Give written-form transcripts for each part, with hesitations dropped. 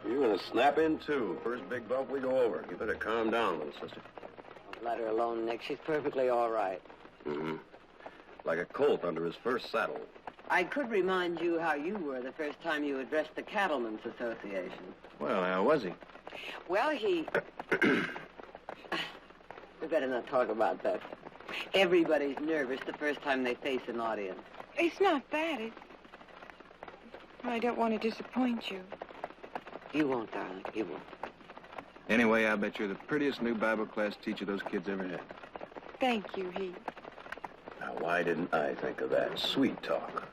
You're gonna snap in, too. First big bump we go over. You better calm down, little sister. Let her alone, Nick. She's perfectly all right. Mm-hmm. Like a colt under his first saddle. I could remind you how you were the first time you addressed the Cattlemen's Association. Well, how was he? Well, he... We better not talk about that. Everybody's nervous the first time they face an audience. It's not that. I don't want to disappoint you. You won't, darling. You won't. Anyway, I bet you're the prettiest new Bible class teacher those kids ever had. Thank you, Heath. Now, why didn't I think of that? Sweet talk.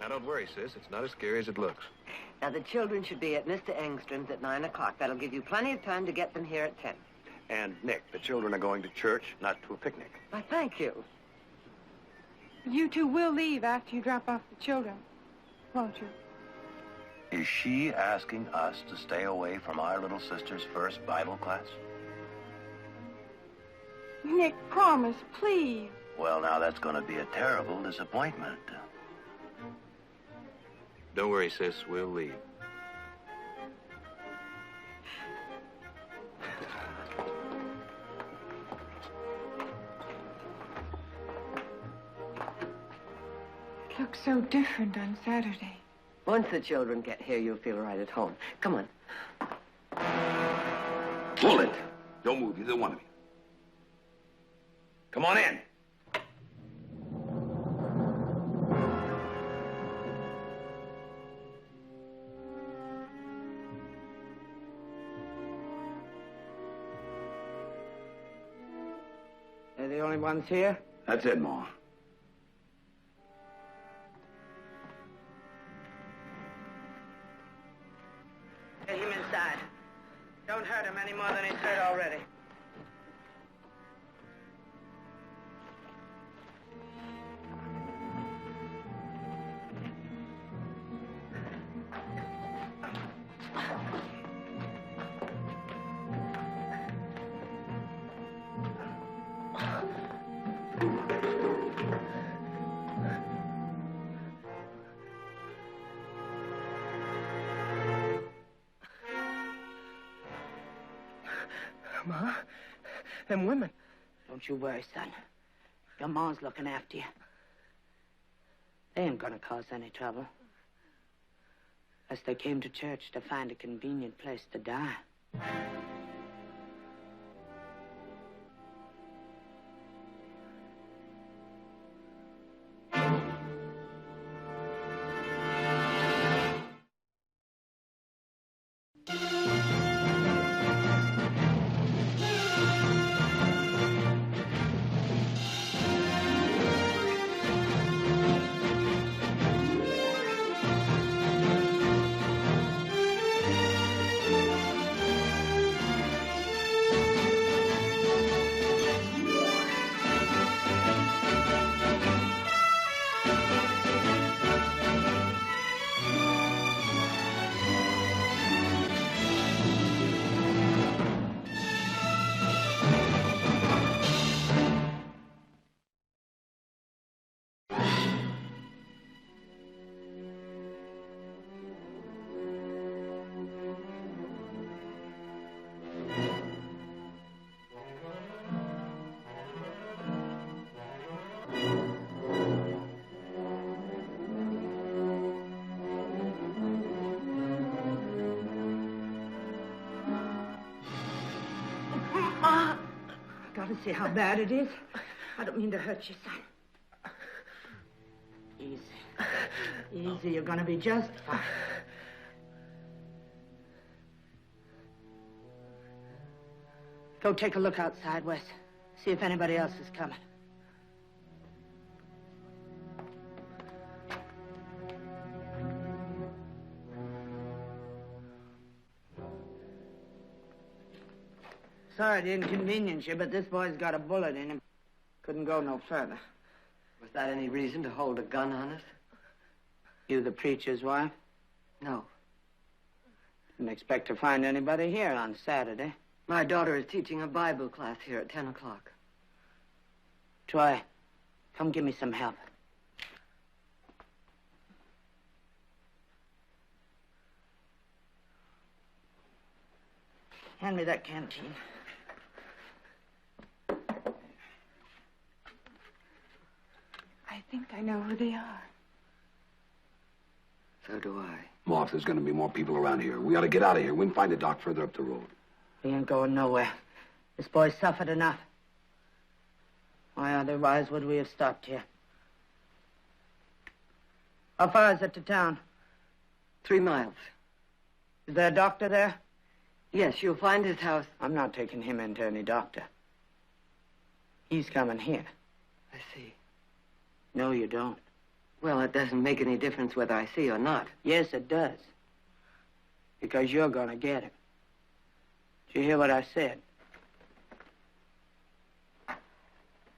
Now, don't worry, sis. It's not as scary as it looks. Now, the children should be at Mr. Engstrom's at 9 o'clock. That'll give you plenty of time to get them here at 10. And, Nick, the children are going to church, not to a picnic. Why, thank you. You two will leave after you drop off the children, won't you? Is she asking us to stay away from our little sister's first Bible class? Nick, promise, please. Well, now that's going to be a terrible disappointment. Don't worry, sis. We'll leave. It looks so different on Saturday. Once the children get here, you'll feel right at home. Come on. Pull it. Don't move, either one of you. Come on in. They're the only ones here? That's it, Ma. Get him inside. Don't hurt him any more than he's hurt already. Ma, them women. Don't you worry, son. Your ma's looking after you. They ain't gonna cause any trouble. Unless they came to church to find a convenient place to die. Ma! Gotta see how bad it is. I don't mean to hurt you, son. Easy. Easy, you're gonna be just fine. Go take a look outside, Wes. See if anybody else is coming. Sorry to inconvenience you, but this boy's got a bullet in him. Couldn't go no further. Was that any reason to hold a gun on us? You the preacher's wife? No. Didn't expect to find anybody here on Saturday. My daughter is teaching a Bible class here at 10 o'clock. Troy, come give me some help. Hand me that canteen. I think I know who they are. So do I. Ma, if there's going to be more people around here, we ought to get out of here. We can find a dock further up the road. We ain't going nowhere. This boy's suffered enough. Why otherwise would we have stopped here? How far is it to town? 3 miles. Is there a doctor there? Yes, you'll find his house. I'm not taking him into any doctor. He's coming here. I see. No, you don't. Well, it doesn't make any difference whether I see or not. Yes, it does. Because you're going to get him. Did you hear what I said?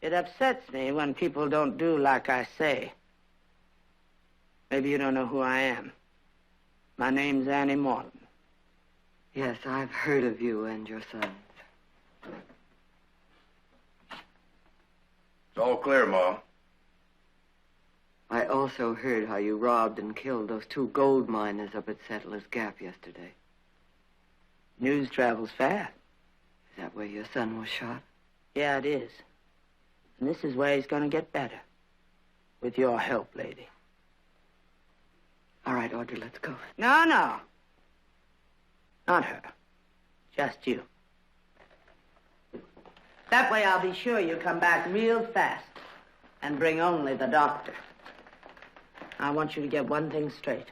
It upsets me when people don't do like I say. Maybe you don't know who I am. My name's Annie Morton. Yes, I've heard of you and your sons. It's all clear, Ma. I also heard how you robbed and killed those 2 gold miners up at Settler's Gap yesterday. News travels fast. Is that where your son was shot? Yeah, it is. And this is where he's going to get better. With your help, lady. All right, Audrey, let's go. No, no. Not her. Just you. That way I'll be sure you come back real fast and bring only the doctor. I want you to get one thing straight.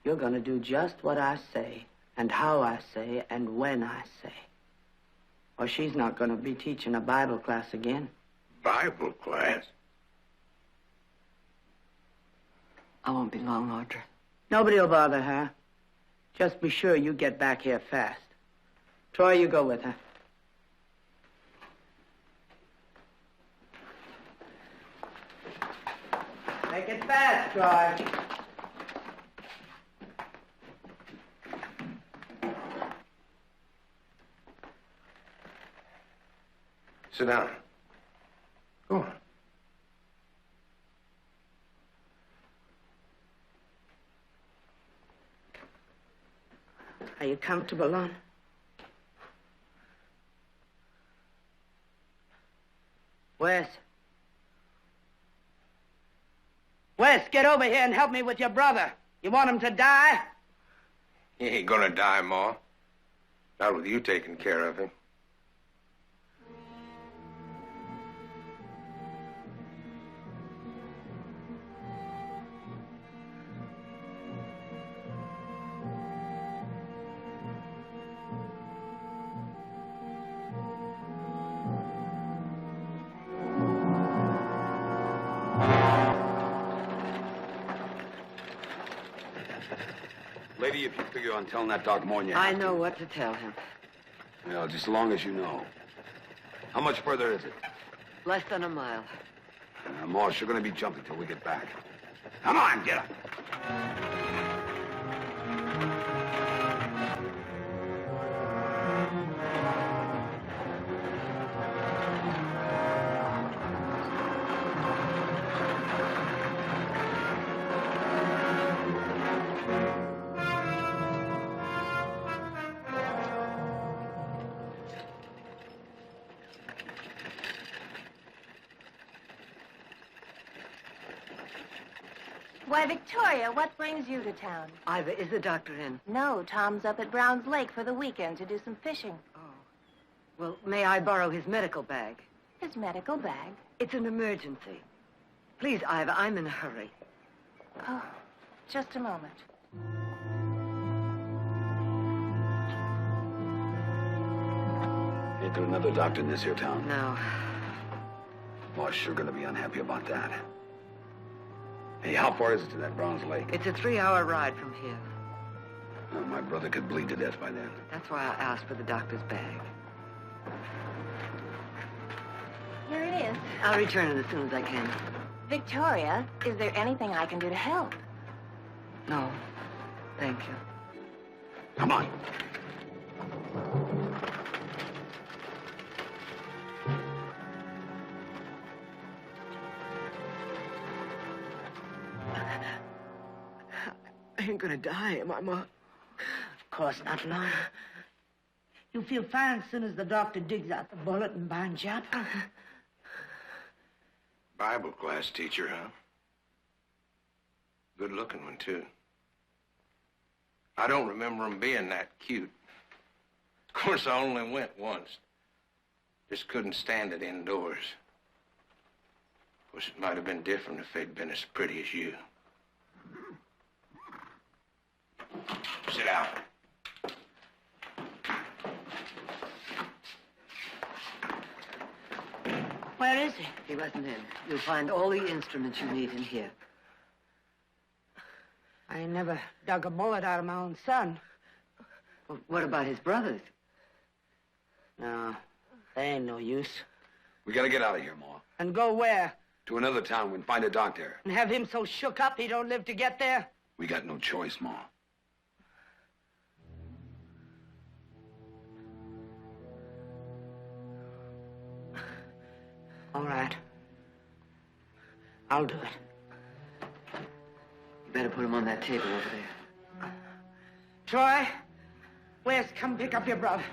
You're going to do just what I say and how I say and when I say. Or she's not going to be teaching a Bible class again. Bible class? I won't be long, Audrey. Nobody will bother her. Just be sure you get back here fast. Troy, you go with her. Make it fast, Troy. Sit down. Go on. Are you comfortable, Lon? Wes. Wes, get over here and help me with your brother. You want him to die? He ain't gonna die, Ma. Not with you taking care of him. Lady, if you figure on telling that dog more than you I have know to. what to tell him. Well, just as long as you know. How much further is it? Less than a mile. Ma's sure gonna be jumping till we get back. Come on, get up. Why, Victoria, what brings you to town? Ivor, is the doctor in? No, Tom's up at Brown's Lake for the weekend to do some fishing. Oh. Well, may I borrow his medical bag? His medical bag? It's an emergency. Please, Ivor, I'm in a hurry. Oh, just a moment. Ain't there another doctor in this here town? No. Ma's sure gonna be unhappy about that. Hey, how far is it to that Browns Lake? It's a 3-hour ride from here. My brother could bleed to death by then. That's why I asked for the doctor's bag. Here it is. I'll return it as soon as I can. Victoria, is there anything I can do to help? No, thank you. Come on. I ain't gonna die, am I, Ma? Of course not, Lon. You'll feel fine as soon as the doctor digs out the bullet and binds you up. Bible class teacher, huh? Good looking one, too. I don't remember him being that cute. Of course, I only went once. Just couldn't stand it indoors. Of course, it might have been different if they'd been as pretty as you. Sit down. Where is he? He wasn't in. You'll find all the instruments you need in here. I ain't never dug a bullet out of my own son. Well, what about his brothers? No, they ain't no use. We gotta get out of here, Ma. And go where? To another town and find a doctor. And have him so shook up he don't live to get there? We got no choice, Ma. All right. I'll do it. You better put him on that table over there. Troy, Wes, come pick up your brother.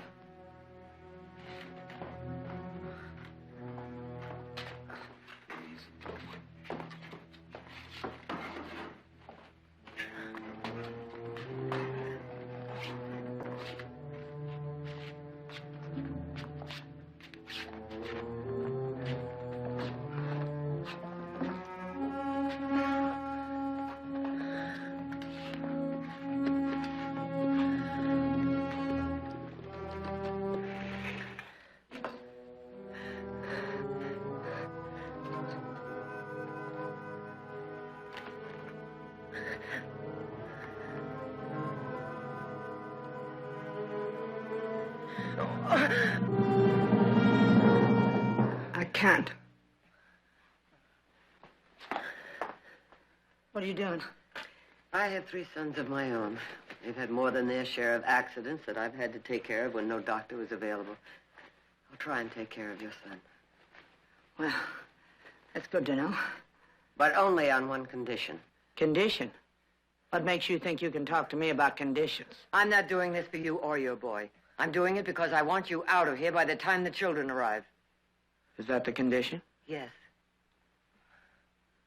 I can't. What are you doing? I have 3 sons of my own. They've had more than their share of accidents that I've had to take care of when no doctor was available. I'll try and take care of your son. Well, that's good to know. But only on one condition. Condition? What makes you think you can talk to me about conditions? I'm not doing this for you or your boy. I'm doing it because I want you out of here by the time the children arrive. Is that the condition? Yes.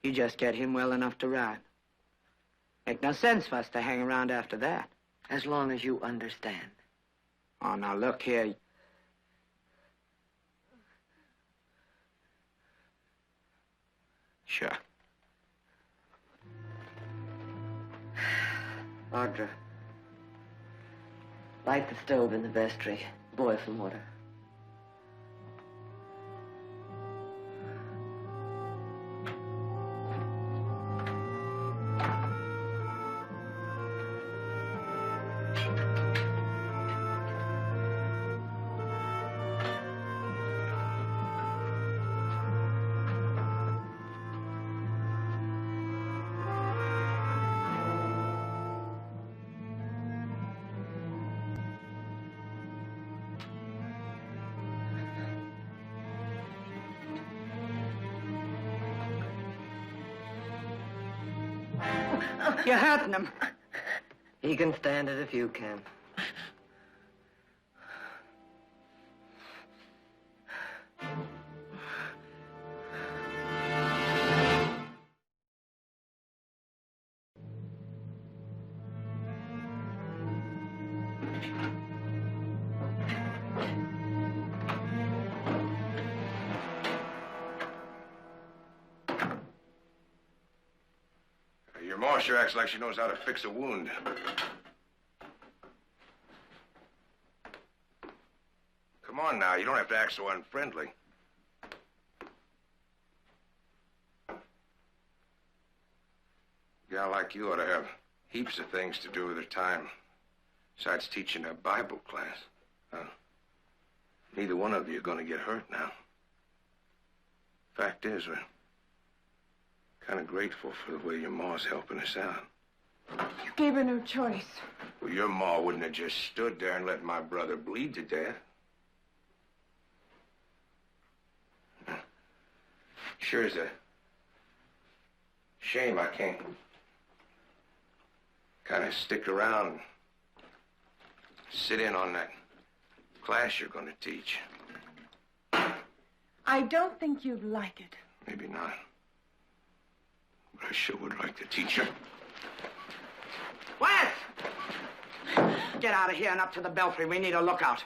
You just get him well enough to ride. Make no sense for us to hang around after that. As long as you understand. Oh, now look here. Sure. Audra, light the stove in the vestry. Boil some water. You're hurting him. He can stand it if you can. Your ma sure acts like she knows how to fix a wound. Come on now, you don't have to act so unfriendly. A gal like you ought to have heaps of things to do with her time, besides teaching a Bible class. Neither one of you are going to get hurt now. Fact is, we're kind of grateful for the way your ma's helping us out. You gave her no choice. Well, your ma wouldn't have just stood there and let my brother bleed to death. Sure is a shame I can't kind of stick around and sit in on that class you're going to teach. I don't think you'd like it. Maybe not. But I sure would like to teach her. Wes! Get out of here and up to the belfry. We need a lookout.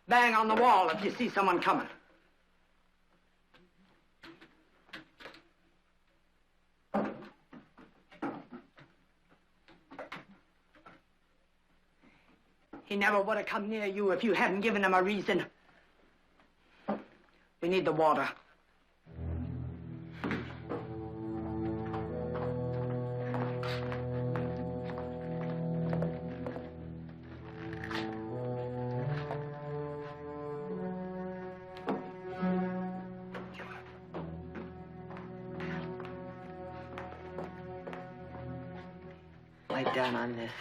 Bang on the wall if you see someone coming. He never would have come near you if you hadn't given him a reason. We need the water. Wipe down on this.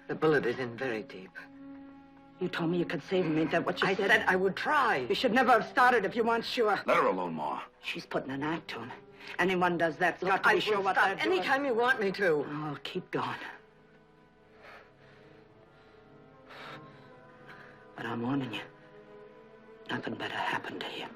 The bullet is in very deep. You told me you could save him. Ain't that what you said? I said I would try. You should never have started if you weren't sure. Let her alone, Ma. She's putting an act to him. Anyone does that's got to I be sure will what stop they're doing. anytime you want me to. Oh, keep going. But I'm warning you. Nothing better happened to him.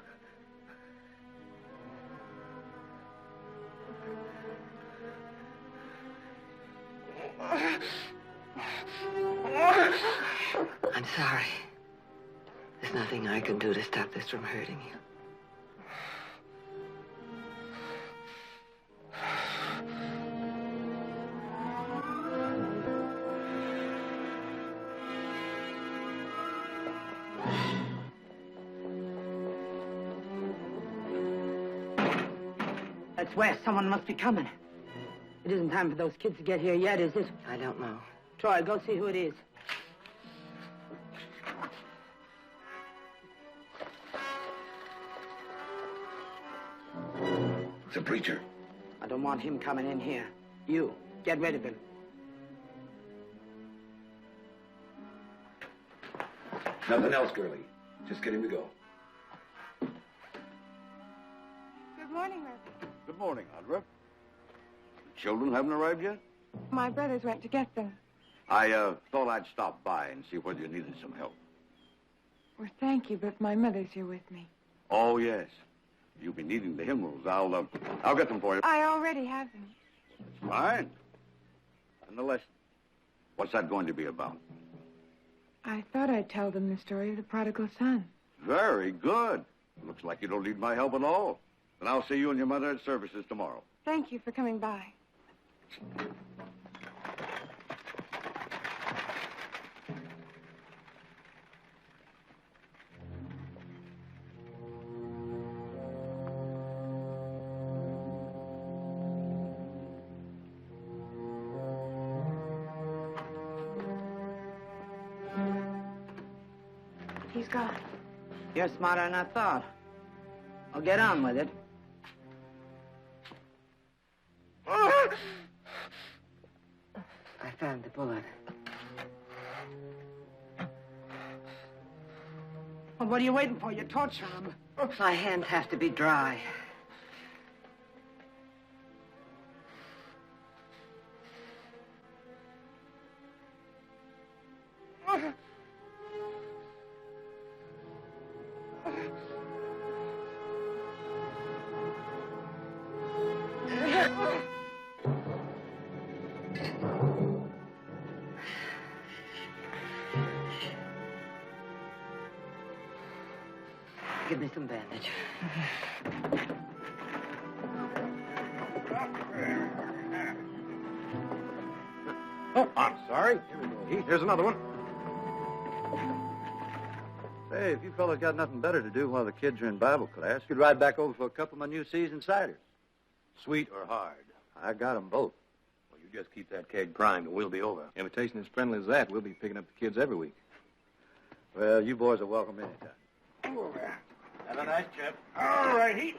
I'm sorry. There's nothing I can do to stop this from hurting you. That's Wes. Someone must be coming. It isn't time for those kids to get here yet, is it? I don't know. Troy, go see who it is. It's a preacher. I don't want him coming in here. You, get rid of him. Nothing else, girlie. Just get him to go. Good morning, Reverend. Good morning, Audra. The children haven't arrived yet? My brothers went to get them. I thought I'd stop by and see whether you needed some help. Well, thank you, but my mother's here with me. Oh, yes. You'll be needing the hymnals. I'll get them for you. I already have them. Fine. And the lesson. What's that going to be about? I thought I'd tell them the story of the prodigal son. Very good. Looks like you don't need my help at all. And I'll see you and your mother at services tomorrow. Thank you for coming by. He's gone. You're smarter than I thought. I'll get on with it. I found the bullet. Well, what are you waiting for? You're torturing him. My hands have to be dry. Give me some bandage. Oh, I'm sorry. Here we go, Heath. Here's another one. Hey, if you fellas got nothing better to do while the kids are in Bible class, you could ride back over for a couple of my new seasoned ciders. Sweet or hard? I got them both. Well, you just keep that keg primed and we'll be over. Invitation as friendly as that. We'll be picking up the kids every week. Well, you boys are welcome anytime. Have a nice trip. All right, Heath.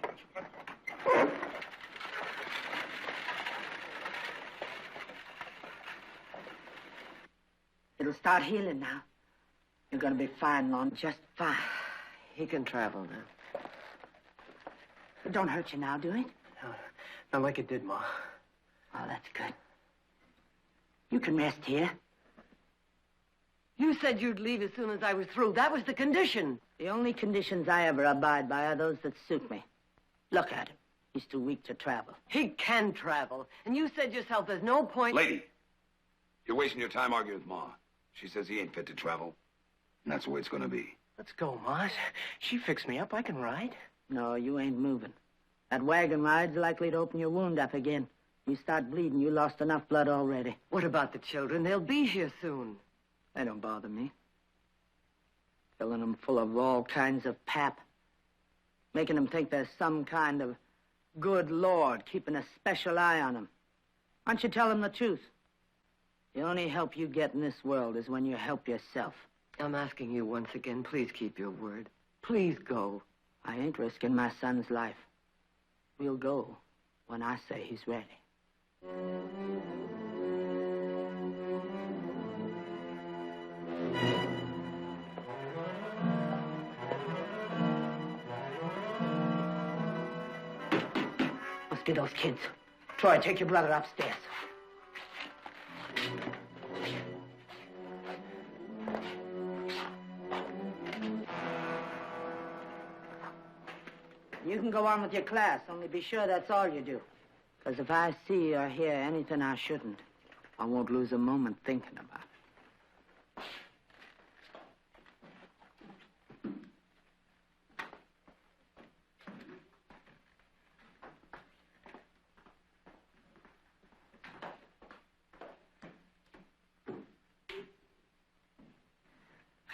It'll start healing now. You're going to be fine, Lon, just fine. He can travel now. It don't hurt you now, do it? No, not like it did, Ma. Oh, that's good. You can rest here. You said you'd leave as soon as I was through. That was the condition. The only conditions I ever abide by are those that suit me. Look at him. He's too weak to travel. He can travel. And you said yourself there's no point... Lady, you're wasting your time arguing with Ma. She says he ain't fit to travel. And that's the way it's going to be. Let's go, Ma. She fixed me up. I can ride. No, you ain't moving. That wagon ride's likely to open your wound up again. You start bleeding, you lost enough blood already. What about the children? They'll be here soon. They don't bother me. Filling them full of all kinds of pap. Making them think there's some kind of good Lord keeping a special eye on them. Why don't you tell them the truth? The only help you get in this world is when you help yourself. I'm asking you once again, please keep your word. Please go. I ain't risking my son's life. We'll go when I say he's ready. Must be those kids. Troy, take your brother upstairs. You can go on with your class, only be sure that's all you do. Because if I see or hear anything I shouldn't, I won't lose a moment thinking about it.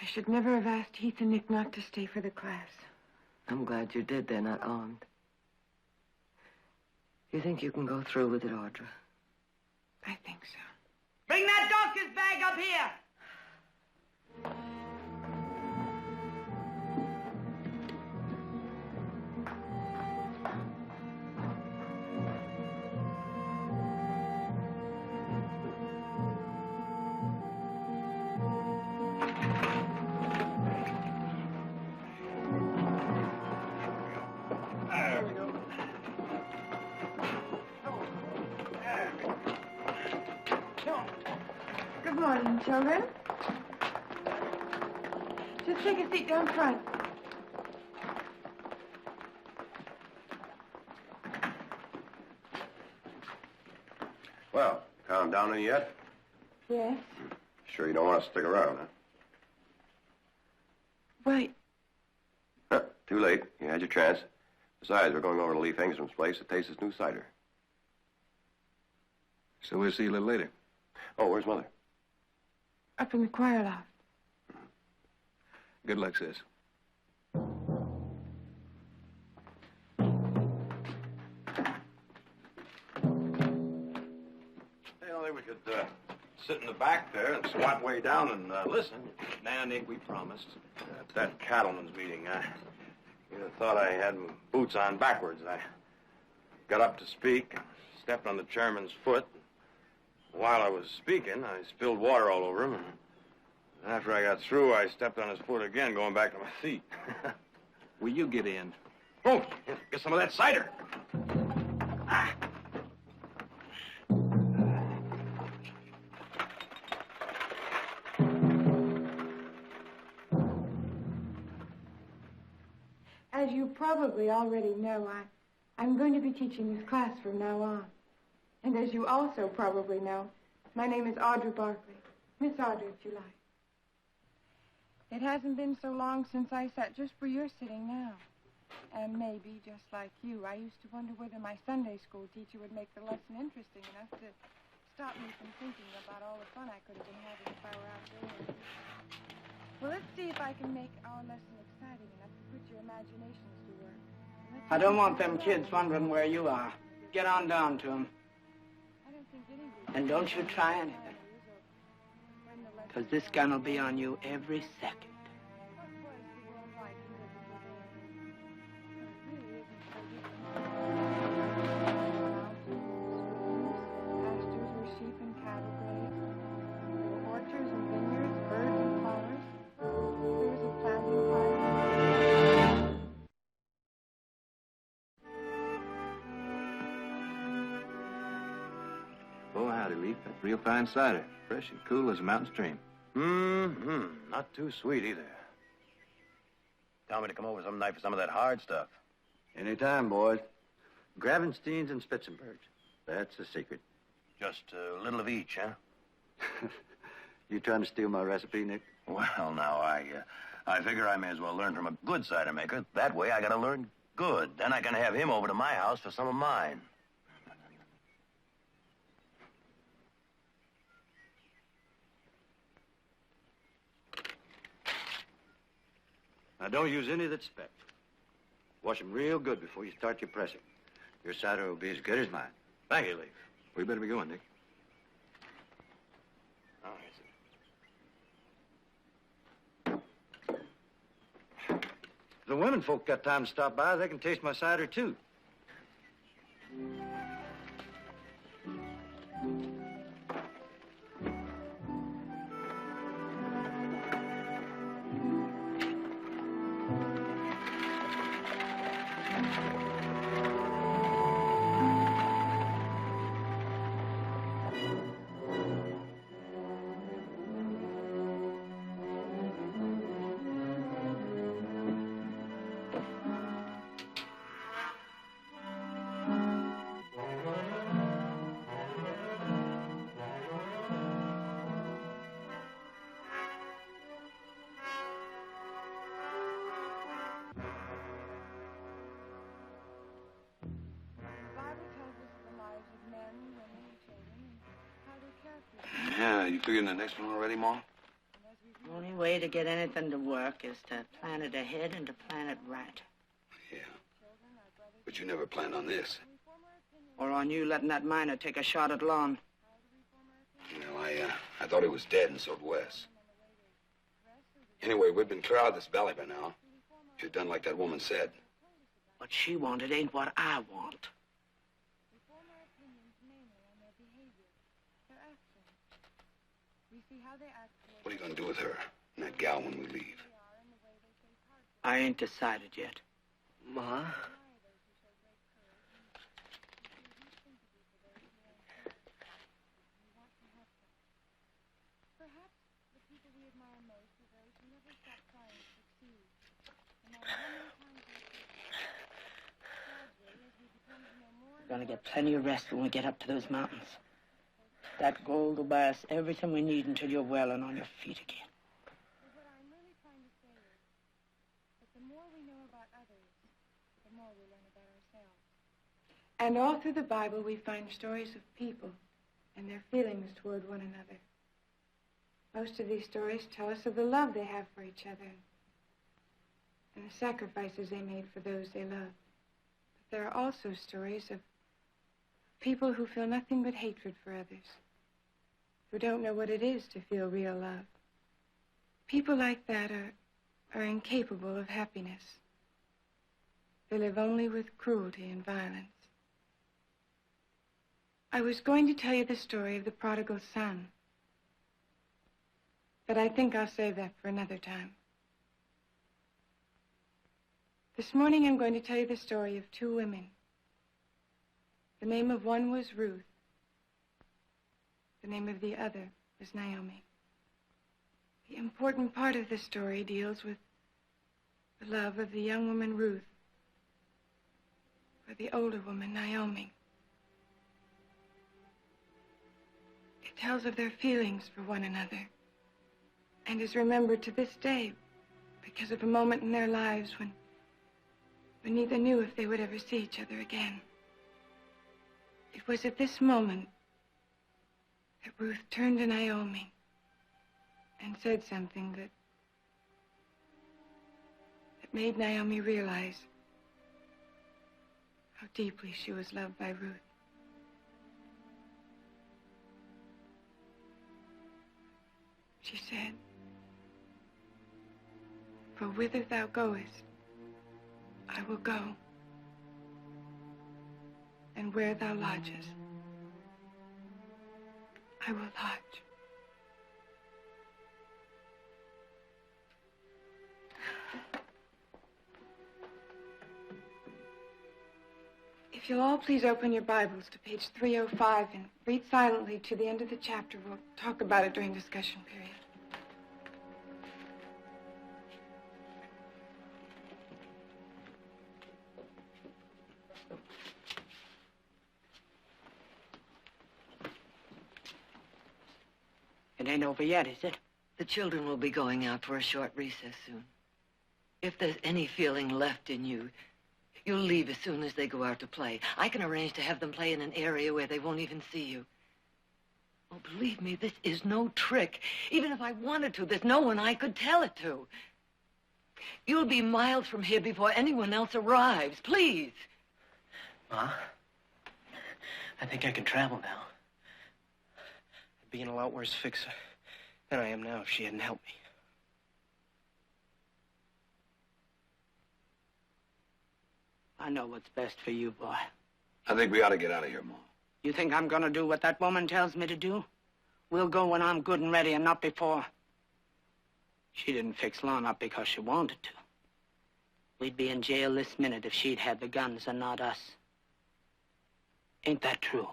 I should never have asked Heath and Nick not to stay for the class. I'm glad you did. They're not armed. You think you can go through with it, Audra? I think so. Bring that doctor's bag up here! Good morning, children. Just take a seat down front. Well, calm down any yet? Yes? Sure you don't want to stick around, huh? Well, Huh, too late. You had your chance. Besides, we're going over to Leaf Engstrom's place to taste his new cider. So we'll see you a little later. Oh, where's Mother? up in the choir loft. Good luck, sis. Hey, I think we could sit in the back there and squat way down and listen. Nah, Nick, we promised. At that cattleman's meeting, you'd have thought I had my boots on backwards. I got up to speak, stepped on the chairman's foot. While I was speaking, I spilled water all over him. And after I got through, I stepped on his foot again, going back to my seat. Will you get in? Oh, get some of that cider. As you probably already know, I'm going to be teaching this class from now on. And as you also probably know, My name is Audrey Barkley. Miss Audrey, if you like. It hasn't been so long since I sat just where you're sitting now. And maybe, just like you, I used to wonder whether my Sunday school teacher would make the lesson interesting enough to stop me from thinking about all the fun I could have been having if I were out there. Well, let's see if I can make our lesson exciting enough to put your imaginations to work. I don't want them kids wondering where you are. Get on down to them. And don't you try anything. Because this gun will be on you every second. Oh, howdy, Leaf. That's real fine cider. Fresh and cool as a mountain stream. Not too sweet either. Tell me to come over some night for some of that hard stuff. Anytime, boys. Gravensteins and Spitzenbergs. That's the secret. Just a little of each, huh? You trying to steal my recipe, Nick? Well, now, I figure I may as well learn from a good cider maker. That way I gotta learn good. Then I can have him over to my house for some of mine. Now, don't use any that's spec. Wash them real good before you start your pressing. Your cider will be as good as mine. Thank you, Leaf. We better be going, Nick. All right, sir. If the women folk got time to stop by, they can taste my cider, too. Yeah, you figuring the next one already, Ma? The only way to get anything to work is to plan it ahead and to plan it right. Yeah. But you never planned on this. Or on you letting that miner take a shot at Lon. Well, I thought he was dead, and so'd Wes. Anyway, we've been clear out of this valley by now. You've done like that woman said. What she wanted ain't what I want. What are you going to do with her and that gal when we leave? I ain't decided yet. Ma? We're gonna get plenty of rest when we get up to those mountains. That gold will buy us everything we need until you're well and on your feet again. What I'm really trying to say is that the more we know about others, the more we learn about ourselves. And all through the Bible, we find stories of people and their feelings toward one another. Most of these stories tell us of the love they have for each other and the sacrifices they made for those they love. But there are also stories of people who feel nothing but hatred for others, who don't know what it is to feel real love. People like that are incapable of happiness. They live only with cruelty and violence. I was going to tell you the story of the prodigal son, but I think I'll save that for another time. This morning I'm going to tell you the story of two women. The name of one was Ruth. The name of the other was Naomi. The important part of the story deals with the love of the young woman Ruth for the older woman Naomi. It tells of their feelings for one another and is remembered to this day because of a moment in their lives when neither knew if they would ever see each other again. It was at this moment that Ruth turned to Naomi and said something that made Naomi realize how deeply she was loved by Ruth. She said, "For whither thou goest, I will go, and where thou lodgest, I will lodge." If you'll all please open your Bibles to page 305 and read silently to the end of the chapter. We'll talk about it during discussion period. It ain't over yet, is it? The children will be going out for a short recess soon. If there's any feeling left in you, you'll leave as soon as they go out to play. I can arrange to have them play in an area where they won't even see you. Oh, believe me, this is no trick. Even if I wanted to, there's no one I could tell it to. You'll be miles from here before anyone else arrives. Please. Ma, I think I can travel now. I'd be in a lot worse fix than I am now if she hadn't helped me. I know what's best for you, boy. I think we ought to get out of here, Ma. You think I'm gonna do what that woman tells me to do? We'll go when I'm good and ready and not before. She didn't fix Lon up because she wanted to. We'd be in jail this minute if she'd had the guns and not us. Ain't that true?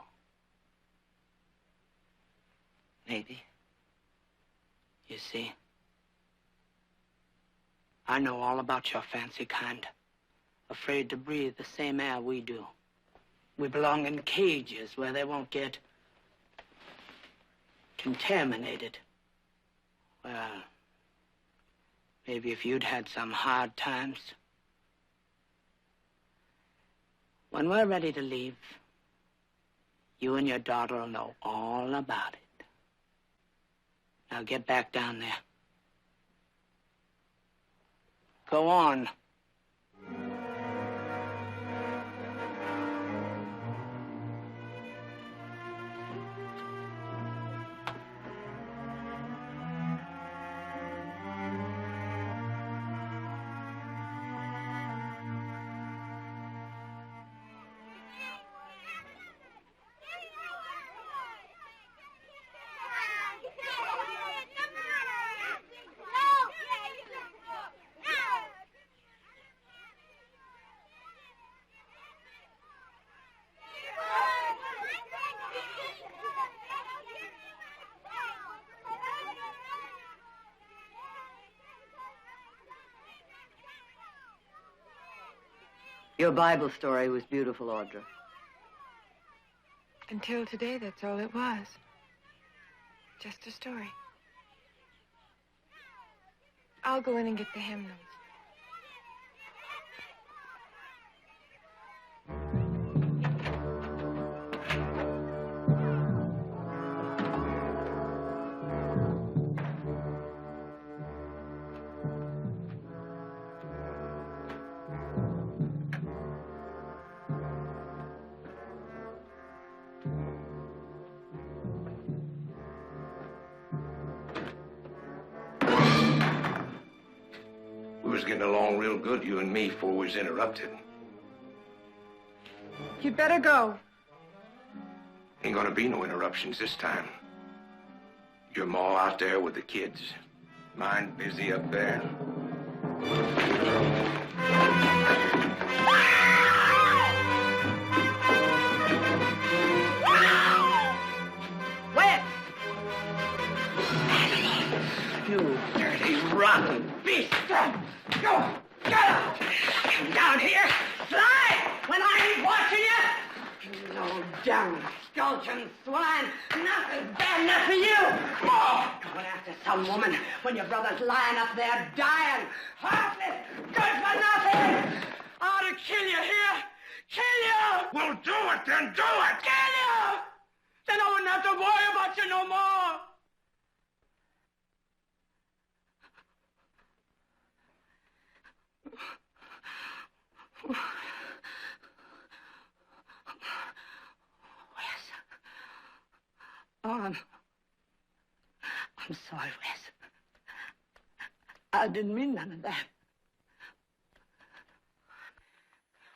Maybe. You see, I know all about your fancy kind. Afraid to breathe the same air we do. We belong in cages where they won't get contaminated. Well, maybe if you'd had some hard times. When we're ready to leave, you and your daughter will know all about it. Now get back down there. Go on. Your Bible story was beautiful, Audra. Until today, that's all it was. Just a story. I'll go in and get the hymnals. We was getting along real good, you and me, before we was interrupted. You'd better go. Ain't gonna be no interruptions this time. Your ma out there with the kids. Mine busy up there. Where? You dirty, rotten beast! Go! Get out! Come down here! Fly! When I ain't watching you! No damn skulking swine. Nothing's bad enough for you. Oh, going after some woman when your brother's lying up there dying. Heartless. Good for nothing. I ought to kill you here. Kill you. Well, do it then. Do it. Kill you. Then I wouldn't have to worry about you no more. Oh, I'm sorry, Wes. I didn't mean none of that.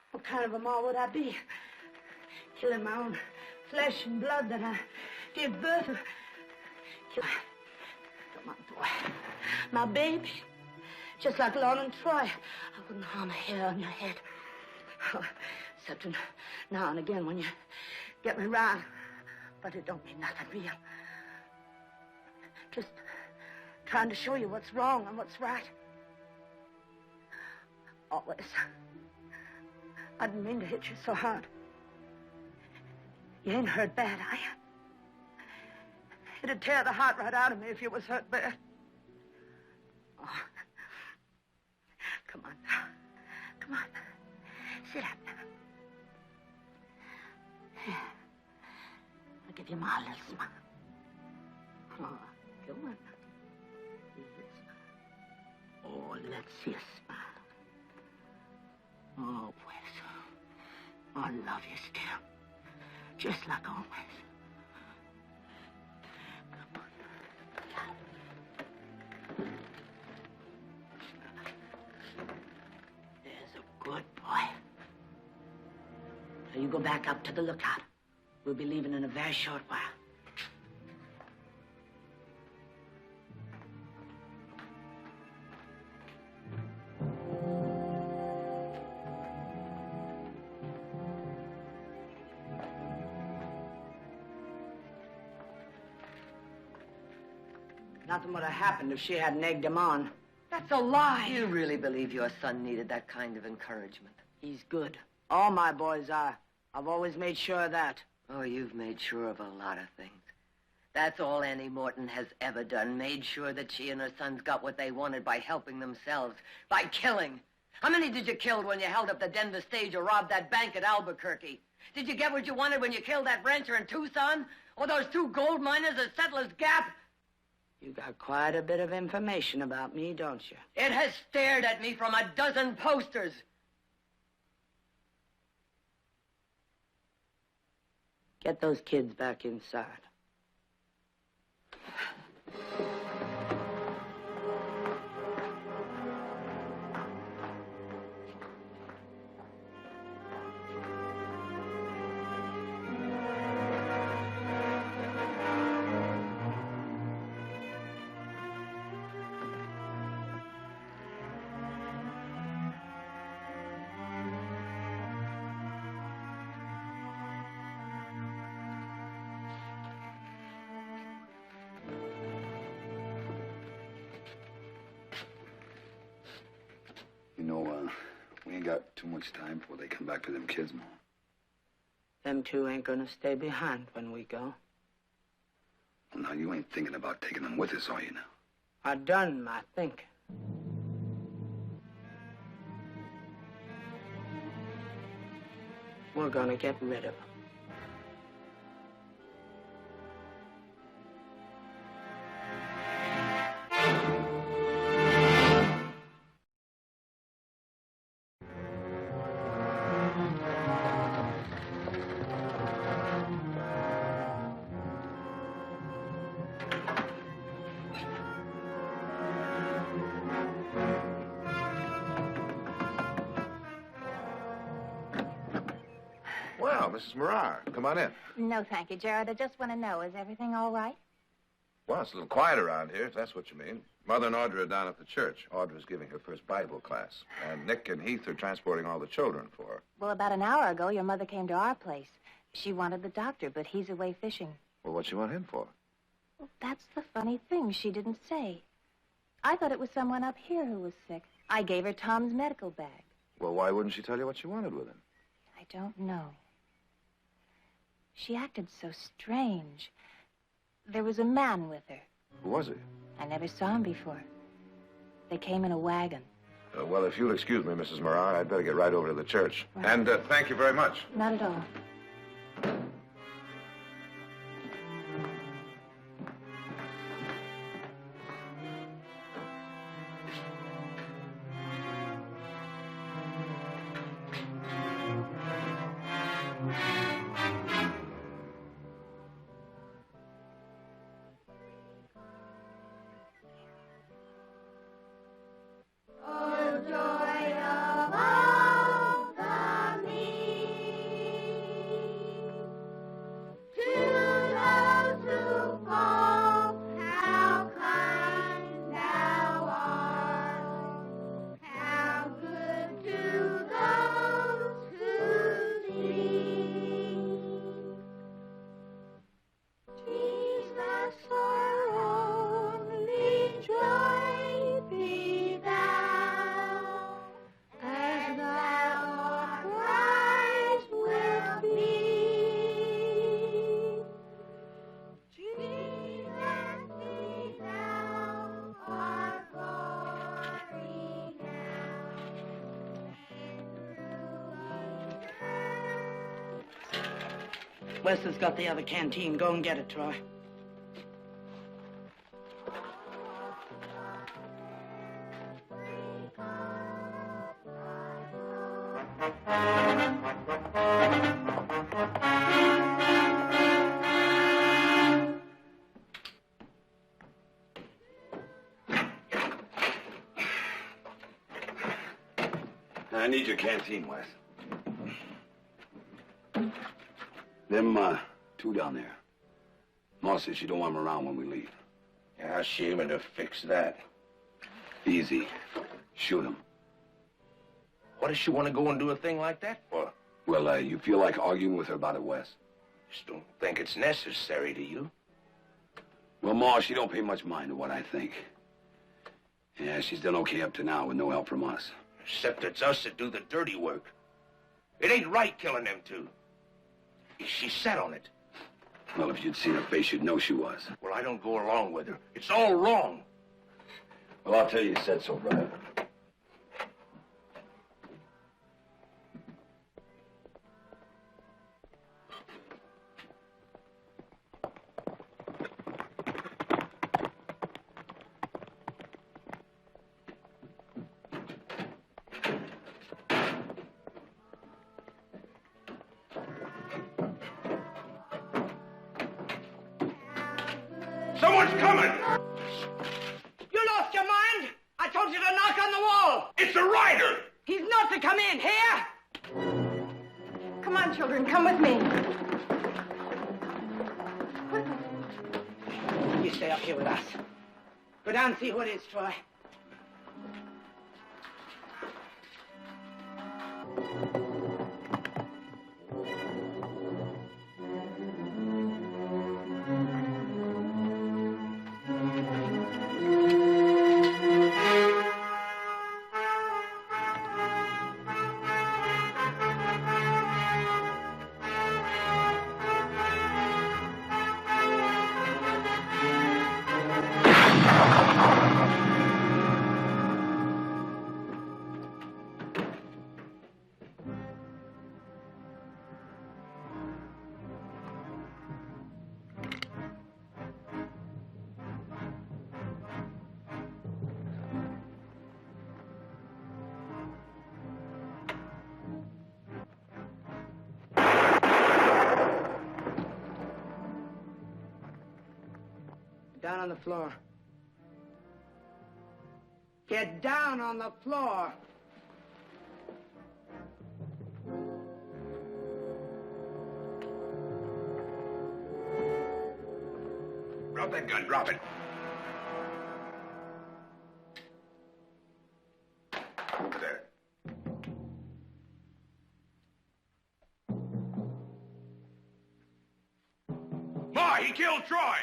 What kind of a ma would I be? Killing my own flesh and blood that I gave birth to. Come on, boy. My baby. Just like Lord and Troy. I wouldn't harm a hair on your head. Except now and again when you get me round. But it don't mean nothing real. Just trying to show you what's wrong and what's right. Always. I didn't mean to hit you so hard. You ain't hurt bad, are you? It'd tear the heart right out of me if you was hurt bad. Oh. Come on now. Come on. Sit up now. I'll give you my little smile. Oh, come on. Oh, let's see a smile. Oh, Wes. I love you still. Just like always. Come on. There's a good boy. Now you go back up to the lookout. We'll be leaving in a very short while. Nothing would have happened if she hadn't egged him on. That's a lie. You really believe your son needed that kind of encouragement? He's good. All my boys are. I've always made sure of that. Oh, you've made sure of a lot of things. That's all Annie Morton has ever done, made sure that she and her sons got what they wanted by helping themselves, by killing. How many did you kill when you held up the Denver stage or robbed that bank at Albuquerque? Did you get what you wanted when you killed that rancher in Tucson? Or those 2 gold miners at Settler's Gap? You got quite a bit of information about me, don't you? It has stared at me from a dozen posters. Get those kids back inside. We ain't got too much time before they come back for them kids, Mom. Them 2 ain't gonna stay behind when we go. Well, now, you ain't thinking about taking them with us, are you now? I done my thinking. We're gonna get rid of them. Well, Mrs. Morar, come on in. No, thank you, Jared. I just want to know, is everything all right? Well, it's a little quiet around here, if that's what you mean. Mother and Audrey are down at the church. Audrey's giving her first Bible class. And Nick and Heath are transporting all the children for her. Well, about an hour ago, your mother came to our place. She wanted the doctor, but he's away fishing. Well, what you want him for? Well, that's the funny thing. She didn't say. I thought it was someone up here who was sick. I gave her Tom's medical bag. Well, why wouldn't she tell you what she wanted with him? I don't know. She acted so strange. There was a man with her. Who was he? I never saw him before. They came in a wagon. Well, if you'll excuse me, Mrs. Moran, I'd better get right over to the church. Right. And thank you very much. Not at all. Wes has got the other canteen. Go and get it, Troy. I need your canteen, Wes. Them, two down there. Ma says she don't want them around when we leave. Yeah, how's she aiming to fix that? Easy. Shoot them. What does she want to go and do a thing like that for? Well, you feel like arguing with her about it, Wes? Just don't think it's necessary, do you? Well, Ma, she don't pay much mind to what I think. Yeah, she's done okay up to now with no help from us. Except it's us that do the dirty work. It ain't right killing them two. She's set on it. Well, if you'd seen her face, you'd know she was. Well, I don't go along with her. It's all wrong. Well, I'll tell you said so, brother. Someone's coming! You lost your mind? I told you to knock on the wall. It's the rider! He's not to come in. Here! Come on, children, come with me. You stay up here with us. Go down and see who it is, Troy. Down on the floor. Get down on the floor. Drop that gun, drop it. Over there. Ma, he killed Troy!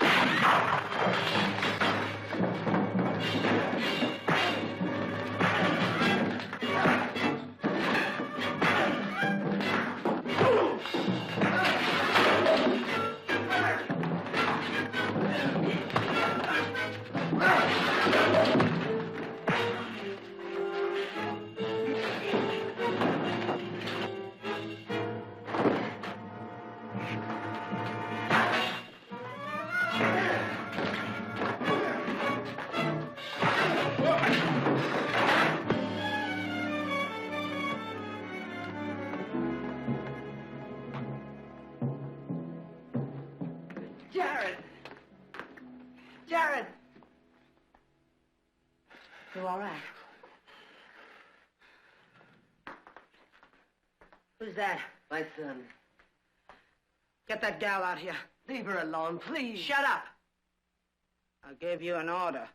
Jared! You all right? Who's that? My son. Get that gal out here. Leave her alone, please. Shut up. I gave you an order.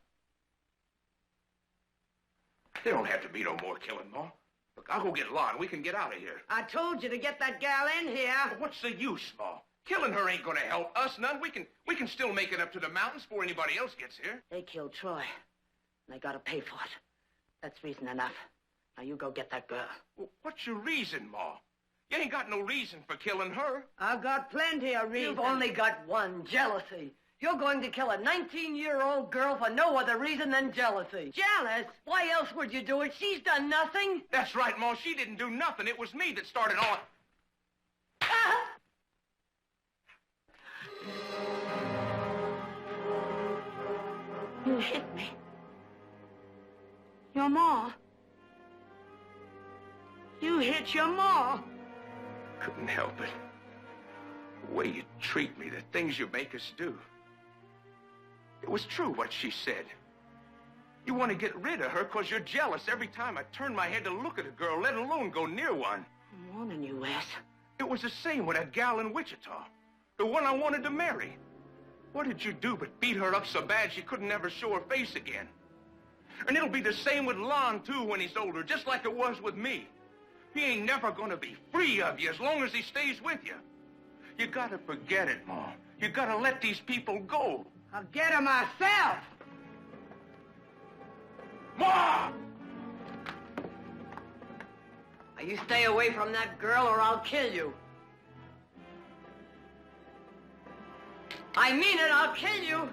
There don't have to be no more killing, Ma. Look, I'll go get Lon. We can get out of here. I told you to get that gal in here. But what's the use, Ma? Killing her ain't gonna help us none. We can still make it up to the mountains before anybody else gets here. They killed Troy. And they gotta pay for it. That's reason enough. Now you go get that girl. Well, what's your reason, Ma? You ain't got no reason for killing her. I've got plenty of reasons. You've only got one, jealousy. You're going to kill a 19-year-old girl for no other reason than jealousy. Jealous? Why else would you do it? She's done nothing. That's right, Ma. She didn't do nothing. It was me that started all... You hit me. Your ma. You hit your ma. Couldn't help it. The way you treat me, the things you make us do. It was true what she said. You want to get rid of her because you're jealous every time I turn my head to look at a girl, let alone go near one. I'm warning you, Wes. It was the same with that gal in Wichita. The one I wanted to marry. What did you do but beat her up so bad she couldn't ever show her face again? And it'll be the same with Lon, too, when he's older, just like it was with me. He ain't never gonna be free of you as long as he stays with you. You gotta forget it, Ma. You gotta let these people go. I'll get her myself. Ma! Now, you stay away from that girl or I'll kill you. I mean it, I'll kill you.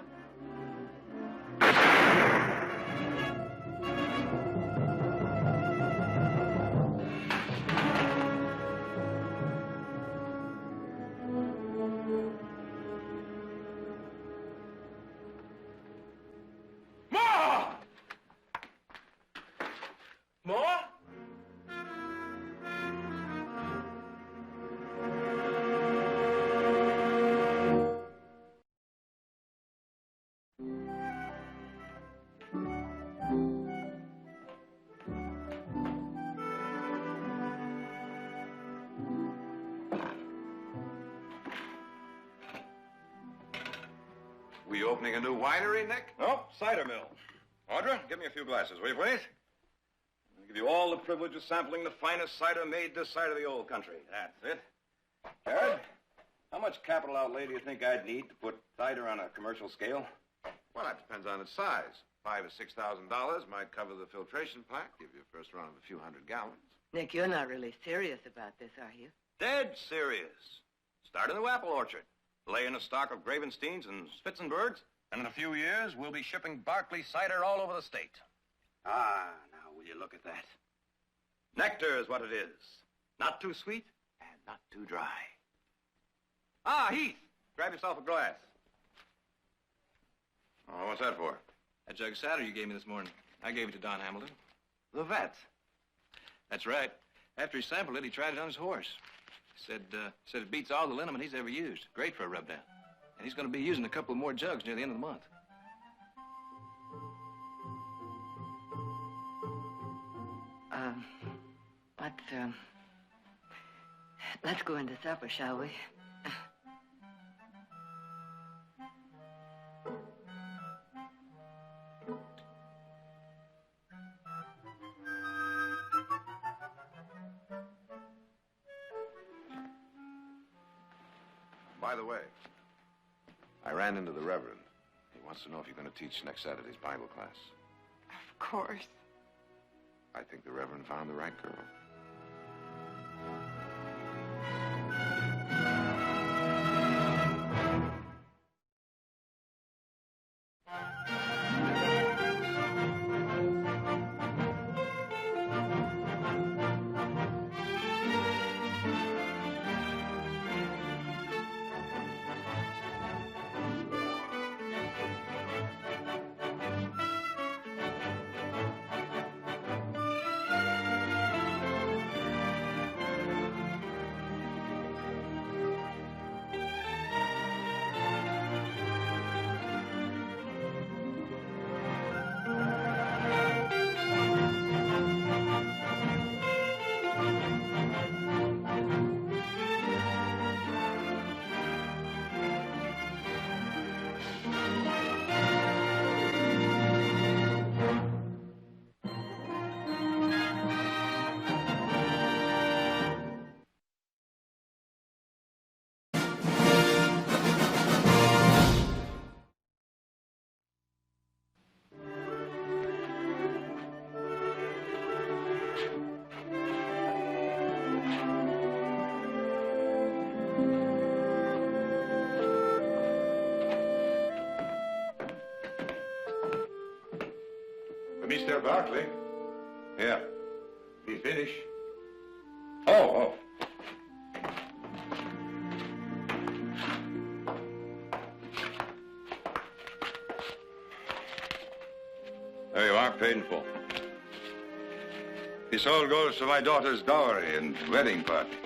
We opening a new winery, Nick? Nope, cider mill. Audra, give me a few glasses, will you, please? I'll give you all the privilege of sampling the finest cider made this side of the old country. That's it. Jared, how much capital outlay do you think I'd need to put cider on a commercial scale? Well, that depends on its size. $5,000 or $6,000 might cover the filtration plant, give you a first run of a few hundred gallons. Nick, you're not really serious about this, are you? Dead serious. Start in the apple orchard. Lay in a stock of Gravensteins and Spitzenbergs, and in a few years, we'll be shipping Barkley cider all over the state. Ah, now will you look at that? Nectar is what it is. Not too sweet and not too dry. Ah, Heath, grab yourself a glass. Oh, what's that for? That jug of cider you gave me this morning. I gave it to Don Hamilton. The vet. That's right. After he sampled it, he tried it on his horse. Said it beats all the liniment he's ever used. Great for a rub-down. And he's going to be using a couple of more jugs near the end of the month. Let's go into supper, shall we? By the way, I ran into the Reverend. He wants to know if you're going to teach next Saturday's Bible class. Of course. I think the Reverend found the right girl. Mr. Barkley. Yeah. We finish. Oh. There you are, paid in full. This all goes to my daughter's dowry and wedding party.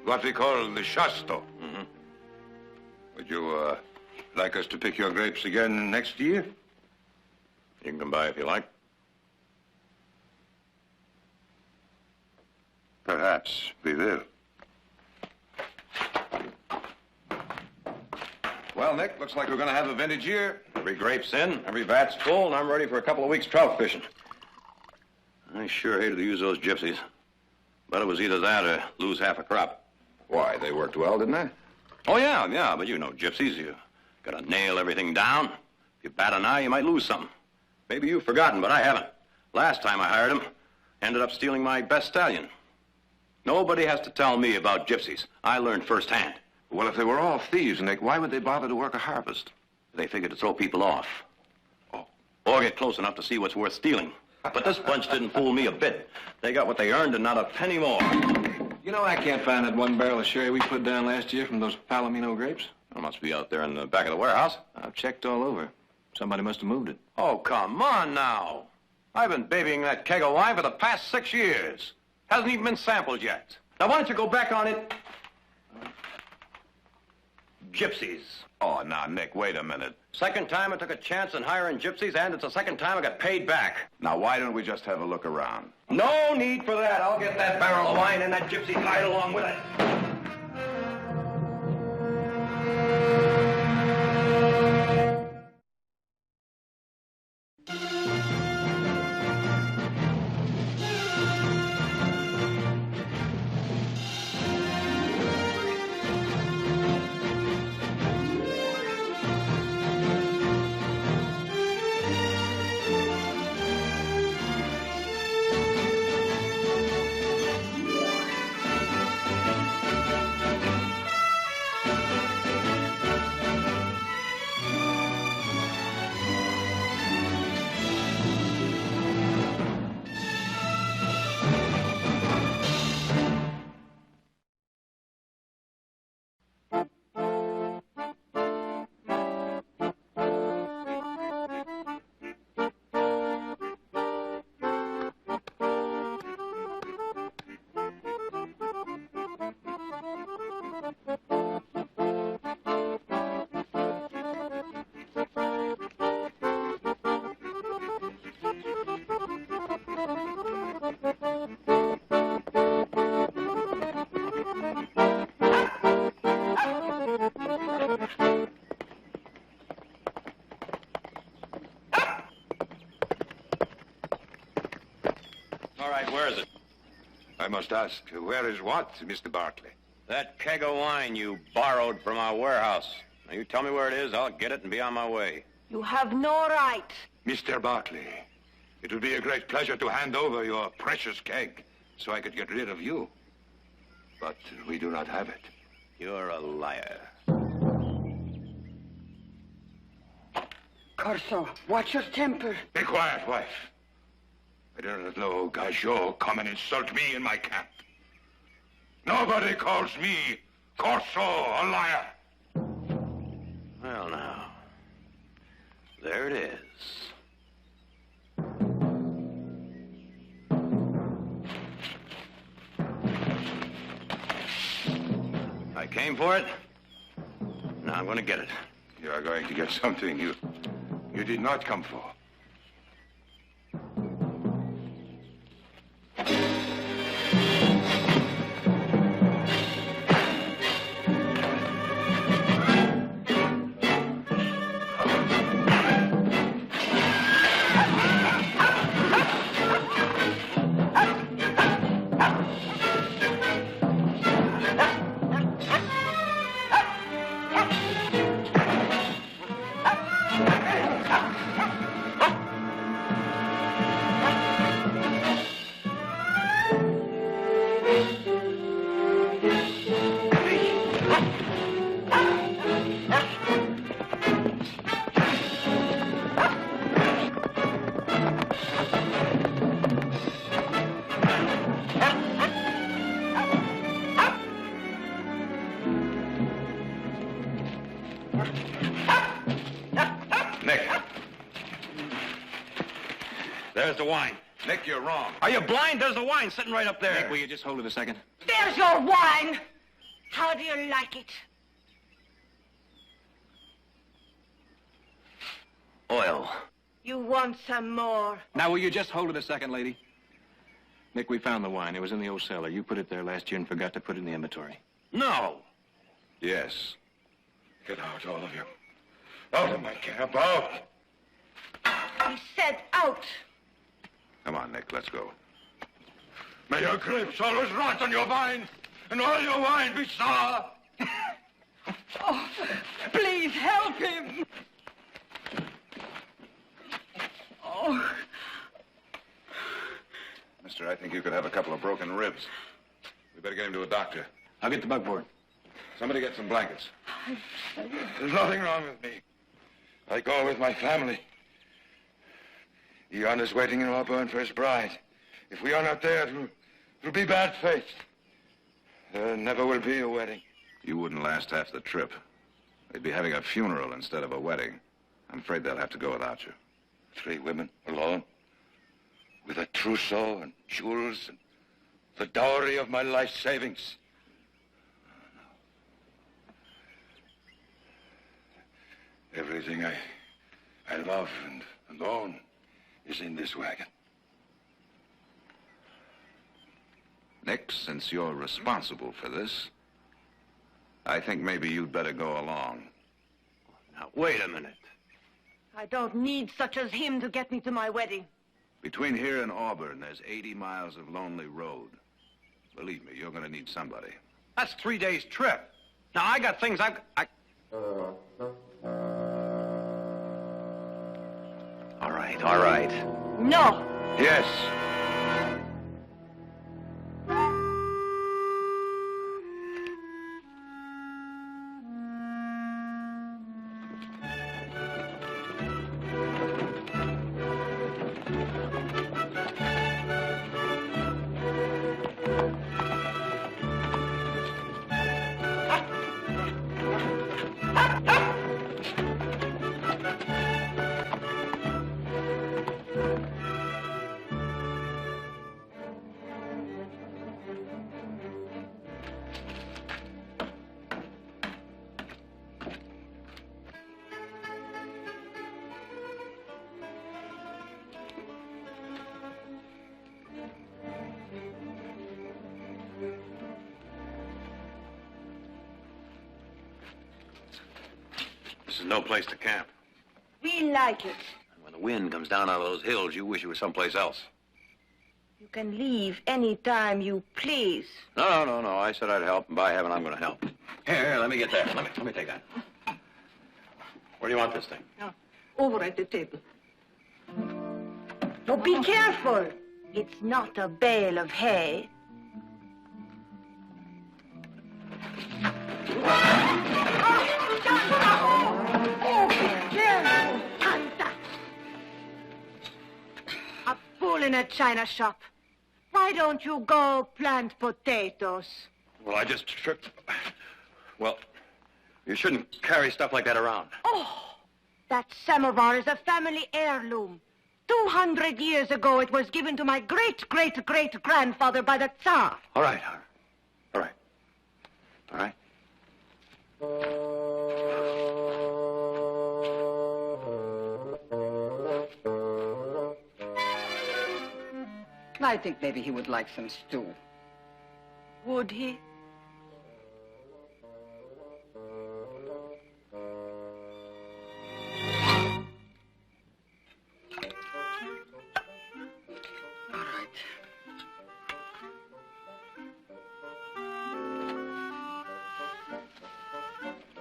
What we call the shasto. Mm-hmm. Would you, like us to pick your grapes again next year? You can come by if you like. Perhaps we will. Well, Nick, looks like we're going to have a vintage year. Every grape's in, every vat's full, and I'm ready for a couple of weeks trout fishing. I sure hated to use those gypsies. But it was either that or lose half a crop. Why, they worked well, didn't they? Oh, yeah, but you know gypsies. You gotta nail everything down. If you bat an eye, you might lose something. Maybe you've forgotten, but I haven't. Last time I hired him, ended up stealing my best stallion. Nobody has to tell me about gypsies. I learned firsthand. Well, if they were all thieves, Nick, why would they bother to work a harvest? They figured to throw people off. Oh. Or get close enough to see what's worth stealing. But this bunch didn't fool me a bit. They got what they earned and not a penny more. You know, I can't find that one barrel of sherry we put down last year from those Palomino grapes. It must be out there in the back of the warehouse. I've checked all over. Somebody must have moved it. Oh, come on now. I've been babying that keg of wine for the past 6 years. Hasn't even been sampled yet. Now, why don't you go back on it? Gypsies. Oh, now, Nick, wait a minute. Second time I took a chance in hiring gypsies, and it's the second time I got paid back. Now, why don't we just have a look around? No need for that. I'll get that barrel of wine and that gypsy hide along with it. All right, where is it? I must ask, where is what, Mr. Barkley? That keg of wine you borrowed from our warehouse. Now, you tell me where it is, I'll get it and be on my way. You have no right. Mr. Barkley, it would be a great pleasure to hand over your precious keg so I could get rid of you. But we do not have it. You're a liar. Corso, watch your temper. Be quiet, wife. I do not know Gajot come and insult me in my camp. Nobody calls me Corso a liar. Well, now, there it is. I came for it. Now I'm going to get it. You are going to get something you did not come for. There's the wine. Nick, you're wrong. Are you blind? There's the wine sitting right up there. Nick, will you just hold it a second? There's your wine. How do you like it? Oil. You want some more? Now, will you just hold it a second, lady? Nick, we found the wine. It was in the old cellar. You put it there last year and forgot to put it in the inventory. No. Yes. Get out, all of you. Out of my camp, out! He said out. Come on, Nick, let's go. May your grapes always rot on your vine, and all your wine be sour! Oh, please help him. Oh. Mister, I think you could have a couple of broken ribs. We better get him to a doctor. I'll get the bugboard. Somebody get some blankets. There's nothing wrong with me. I go with my family. Yon is waiting in Auburn for his bride. If we are not there, it'll be bad fate. There never will be a wedding. You wouldn't last half the trip. They'd be having a funeral instead of a wedding. I'm afraid they'll have to go without you. 3 women, alone, with a trousseau and jewels and the dowry of my life savings. Everything I love and own is in this wagon. Nick, since you're responsible for this, I think maybe you'd better go along. Now, wait a minute. I don't need such as him to get me to my wedding. Between here and Auburn, there's 80 miles of lonely road. Believe me, you're going to need somebody. That's 3 days' trip. Now, I got things I... All right, all right. No. Yes. This is no place to camp. We like it. When the wind comes down out of those hills, you wish you were someplace else. You can leave any time you please. No. I said I'd help, and by heaven, I'm going to help. Here, let me get that. Let me take that. Where do you want this thing? Over at the table. Oh, be careful. It's not a bale of hay. A fool in a china shop. Why don't you go plant potatoes? Well, I just tripped. Well, you shouldn't carry stuff like that around. Oh, that samovar is a family heirloom. 200 years ago, it was given to my great-great-great-grandfather by the Tsar. All right. All right. I think maybe he would like some stew. Would he?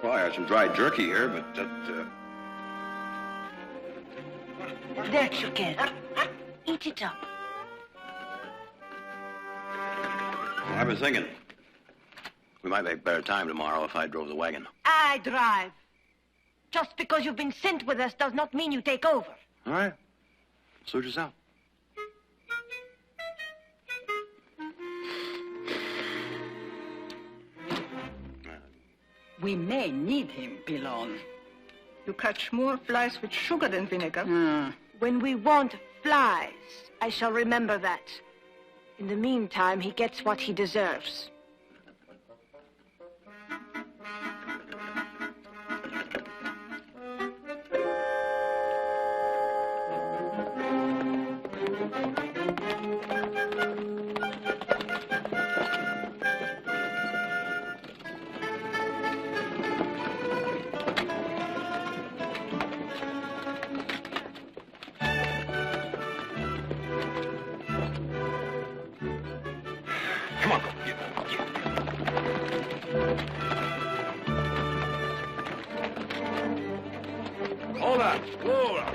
Well, I have some dried jerky here, but There you get. Eat it up. Well, I've been thinking we might make better time tomorrow if I drove the wagon. I drive. Just because you've been sent with us does not mean you take over. All right. Suit yourself. We may need him, Pilon. You catch more flies with sugar than vinegar. When we want flies. I shall remember that. In the meantime, he gets what he deserves.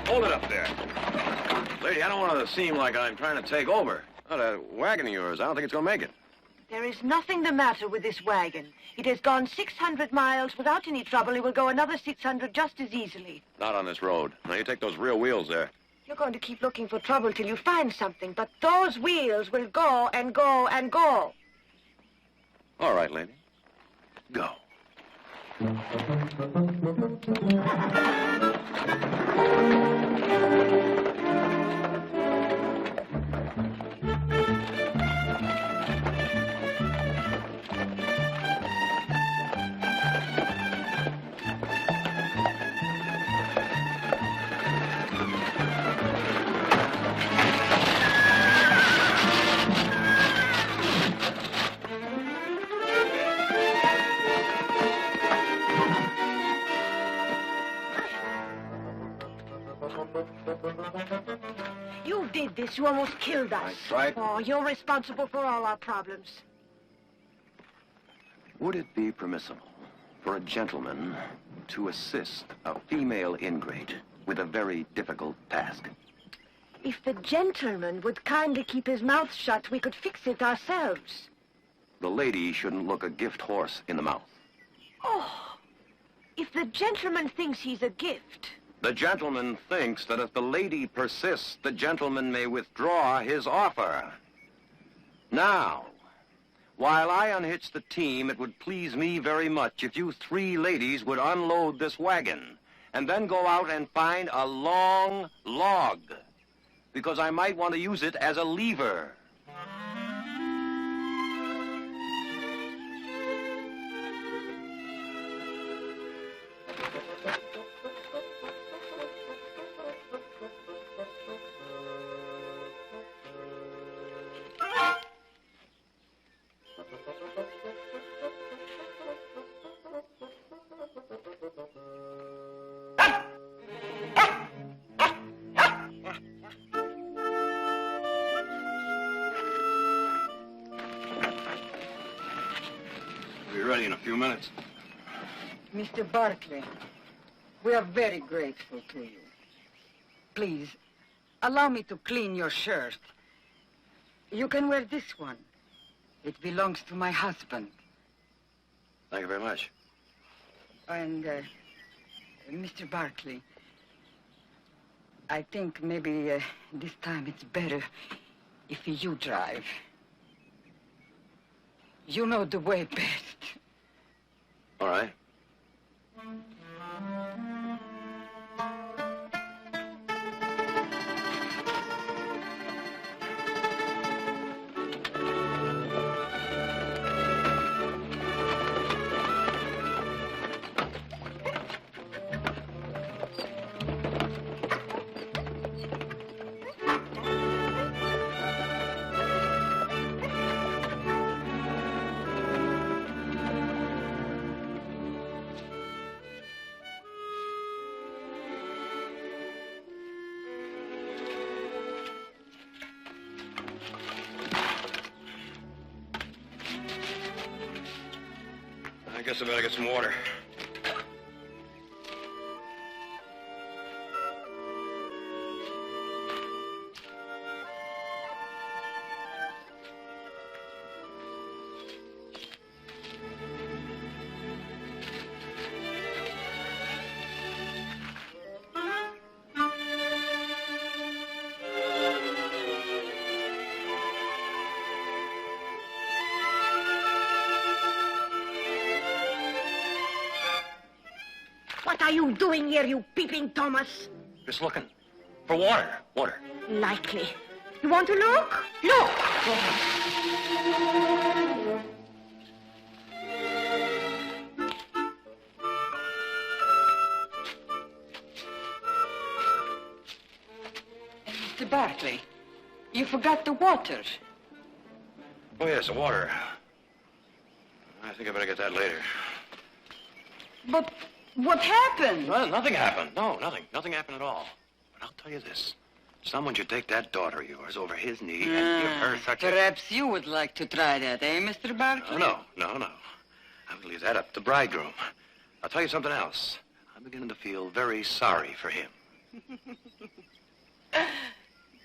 Hold it up there. Lady, I don't want to seem like I'm trying to take over. Oh, that wagon of yours, I don't think it's going to make it. There is nothing the matter with this wagon. It has gone 600 miles without any trouble. It will go another 600 just as easily. Not on this road. Now, you take those real wheels there. You're going to keep looking for trouble till you find something, but those wheels will go and go and go. All right, lady. Go. You did this. You almost killed us. That's right. Oh, you're responsible for all our problems. Would it be permissible for a gentleman to assist a female ingrate with a very difficult task? If the gentleman would kindly keep his mouth shut, we could fix it ourselves. The lady shouldn't look a gift horse in the mouth. Oh, if the gentleman thinks he's a gift... The gentleman thinks that if the lady persists, the gentleman may withdraw his offer. Now, while I unhitch the team, it would please me very much if you three ladies would unload this wagon and then go out and find a long log, because I might want to use it as a lever. We'll be ready in a few minutes. Mr. Barkley, we are very grateful to you. Please, allow me to clean your shirt. You can wear this one. It belongs to my husband. Thank you very much. And, Mr. Barkley, I think maybe this time it's better if you drive. You know the way best. All right. I guess I better get some water. What are you doing here, you peeping Thomas? Just looking. For water. Water. Likely. You want to look? Look! Mr. Barkley, you forgot the water. Oh, yes, the water. I think I better get that later. But what happened? Well, nothing happened. No, nothing. Nothing happened at all. But I'll tell you this. Someone should take that daughter of yours over his knee and give her such Perhaps you would like to try that, eh, Mr. Barkley? No. I would leave that up to the bridegroom. I'll tell you something else. I'm beginning to feel very sorry for him.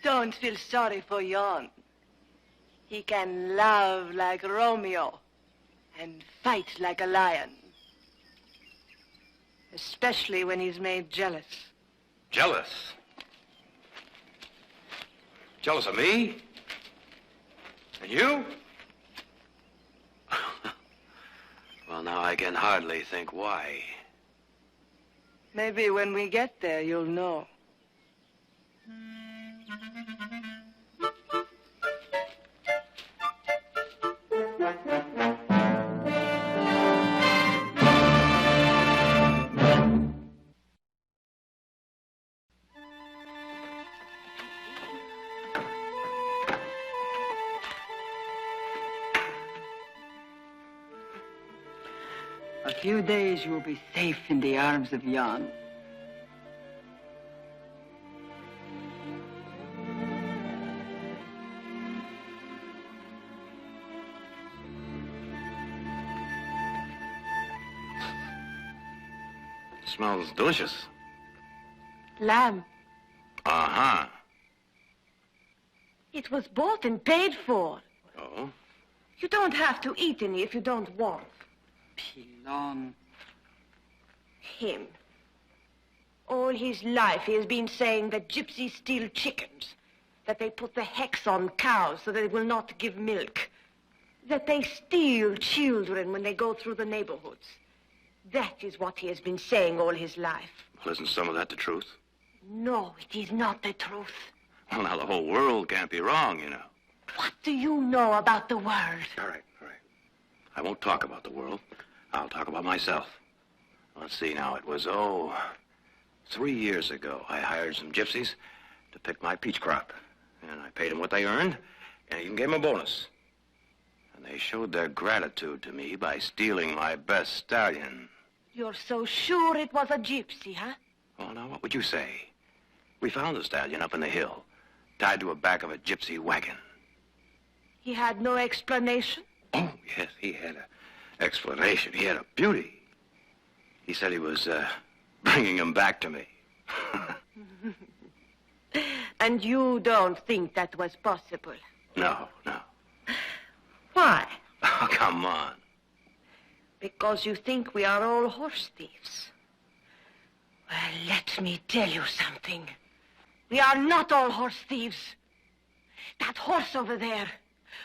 Don't feel sorry for Jan. He can love like Romeo and fight like a lion. Especially when he's made jealous. Jealous? Jealous of me? And you? Well, now I can hardly think why. Maybe when we get there, you'll know. A few days you will be safe in the arms of Jan. Smells delicious. Lamb. Uh-huh. It was bought and paid for. Oh? You don't have to eat any if you don't want. Pilon. Him. All his life he has been saying that gypsies steal chickens, that they put the hex on cows so that they will not give milk, that they steal children when they go through the neighborhoods. That is what he has been saying all his life. Well, isn't some of that the truth? No, it is not the truth. Well, now the whole world can't be wrong, you know. What do you know about the world? All right. I won't talk about the world. I'll talk about myself. Let's see now. It was, 3 years ago. I hired some gypsies to pick my peach crop. And I paid them what they earned, and I even gave them a bonus. And they showed their gratitude to me by stealing my best stallion. You're so sure it was a gypsy, huh? Oh, now, what would you say? We found the stallion up in the hill, tied to the back of a gypsy wagon. He had no explanation? Oh, yes, he had an explanation. He had a beauty. He said he was bringing him back to me. And you don't think that was possible? No. Why? Oh, come on. Because you think we are all horse thieves. Well, let me tell you something. We are not all horse thieves. That horse over there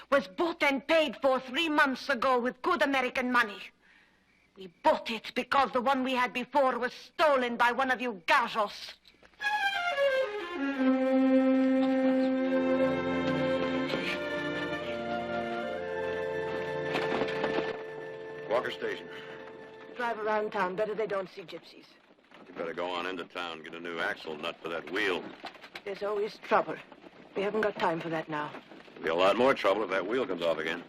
was bought and paid for 3 months ago with good American money. We bought it because the one we had before was stolen by one of you gajos. Walker Station. Drive around town. Better they don't see gypsies. You better go on into town and get a new axle nut for that wheel. There's always trouble. We haven't got time for that now. There'll be a lot more trouble if that wheel comes off again.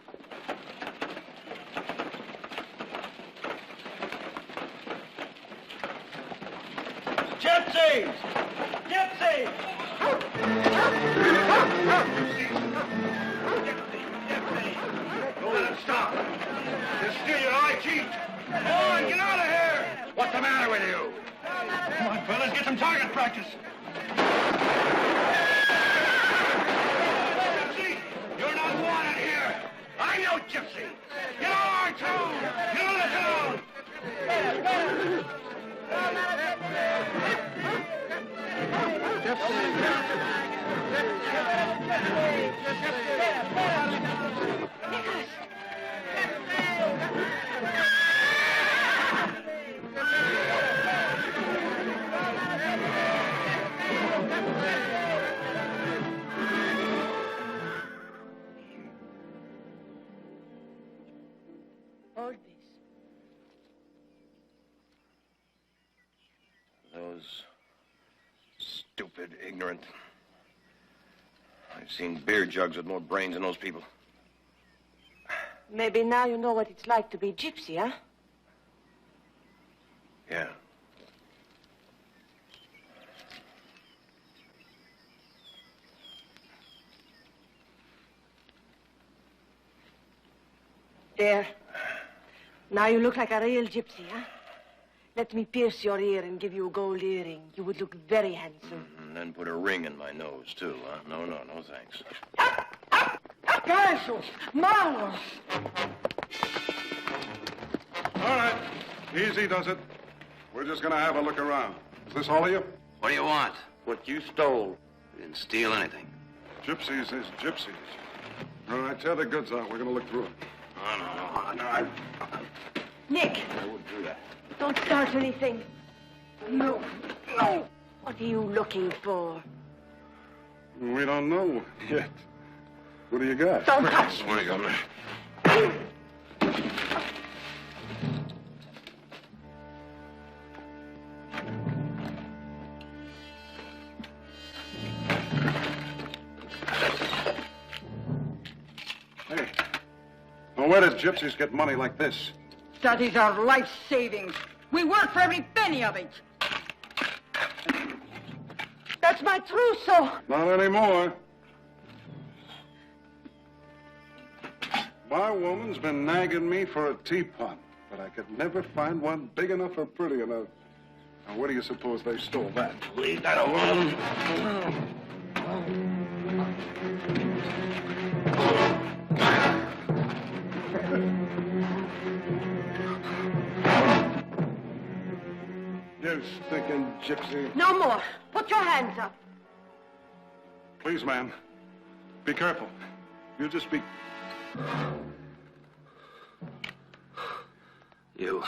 Gypsies! Gypsies! Don't let him stop. He'll steal your eye teeth. Come on, get out of here! What's the matter with you? Come on, fellas, get some target practice. Gypsy, you're not wanted here. I know Gypsy. Get on, too. Get on the town. Stupid, ignorant. I've seen beer jugs with more brains than those people. Maybe now you know what it's like to be gypsy, huh? Yeah. There. Now you look like a real gypsy, huh? Let me pierce your ear and give you a gold earring. You would look very handsome. And then put a ring in my nose, too, huh? No, thanks. Jesus! Malos! All right. Easy does it. We're just going to have a look around. Is this all of you? What do you want? What you stole. We didn't steal anything. Gypsies is gypsies. All right, tear the goods out. We're going to look through them. No. Nick! I wouldn't do that. Don't start anything. No. What are you looking for? We don't know yet. What do you got? Don't touch. Swing on me. Hey. Now, where does gypsies get money like this? That is our life savings. We work for every penny of it. That's my trousseau. Not anymore. My woman's been nagging me for a teapot, but I could never find one big enough or pretty enough. Now, where do you suppose they stole that? Leave that alone. You stinking gypsy. No more. Put your hands up. Please, ma'am. Be careful. You just be... You.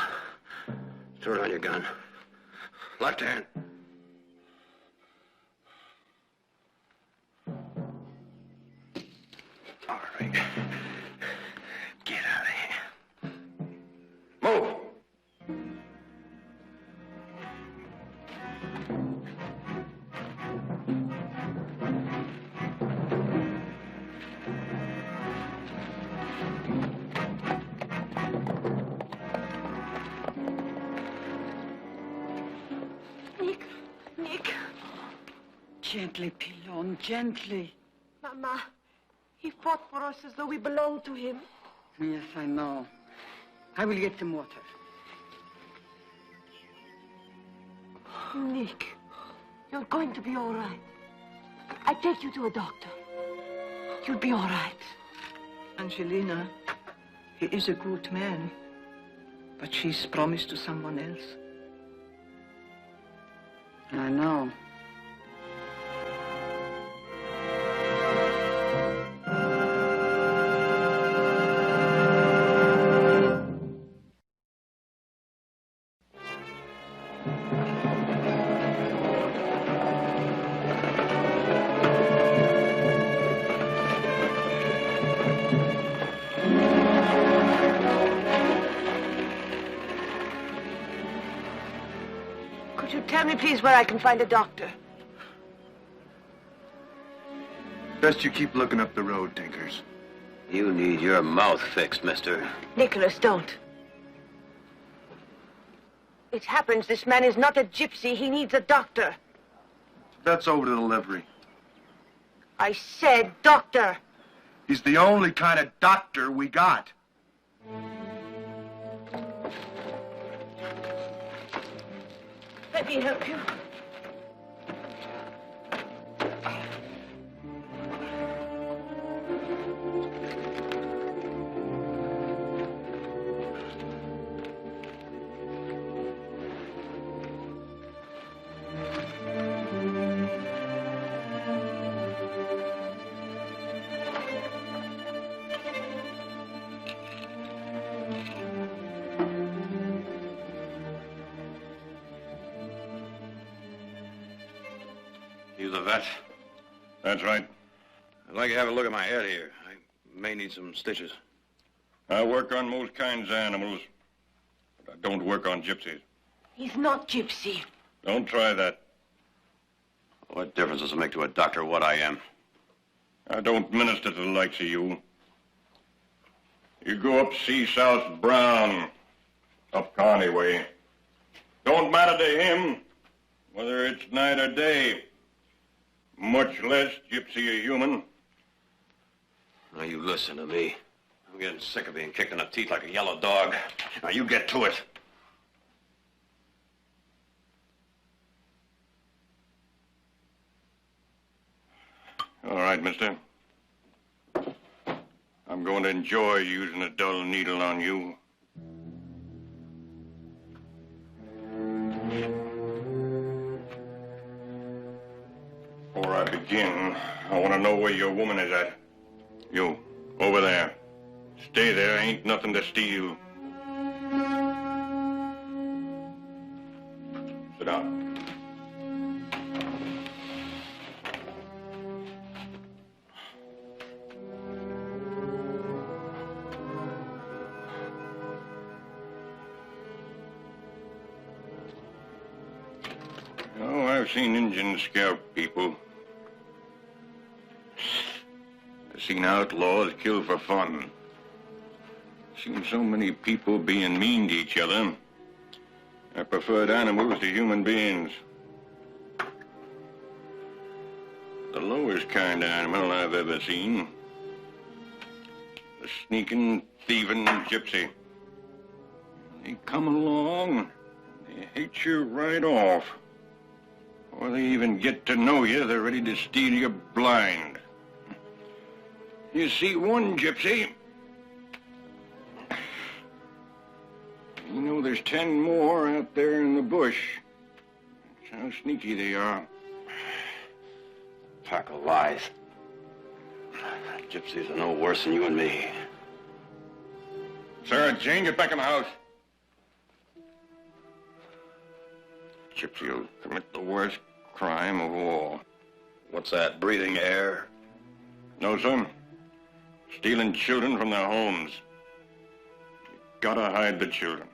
Throw it on your gun. Left hand. All right. Get out of here. Move! Nick. Gently, Pilon, gently. Mama, he fought for us as though we belonged to him. Yes, I know. I will get some water. Nick, you're going to be all right. I take you to a doctor. You'll be all right. Angelina, he is a good man, but she's promised to someone else. I know. Tell me, please, where I can find a doctor. Best you keep looking up the road, Tinkers. You need your mouth fixed, mister. Nicholas, don't. It happens this man is not a gypsy. He needs a doctor. That's over to the livery. I said doctor. He's the only kind of doctor we got. Let me help you. You the vet? That's right. I'd like to have a look at my head here. I may need some stitches. I work on most kinds of animals, but I don't work on gypsies. He's not gypsy. Don't try that. What difference does it make to a doctor what I am? I don't minister to the likes of you. You go up see South Brown, up Connie way. Don't matter to him whether it's night or day, much less gypsy a human. Now you listen to me. I'm getting sick of being kicked in the teeth like a yellow dog. Now you get to it. All right, mister. I'm going to enjoy using a dull needle on you. Before I begin, I want to know where your woman is at. You, over there. Stay there, ain't nothing to steal. Sit down. Oh, I've seen Indians scalp people. I've seen outlaws kill for fun. Seen so many people being mean to each other. I preferred animals to human beings. The lowest kind of animal I've ever seen. The sneaking, thieving gypsy. They come along, they hate you right off. Before they even get to know you, they're ready to steal you blind. You see one gypsy, you know there's 10 more out there in the bush. That's how sneaky they are. Pack of lies. Gypsies are no worse than you and me. Sarah Jane, get back in the house. Gypsy will commit the worst crime of all. What's that, breathing air? No, sir. Stealing children from their homes. You gotta hide the children.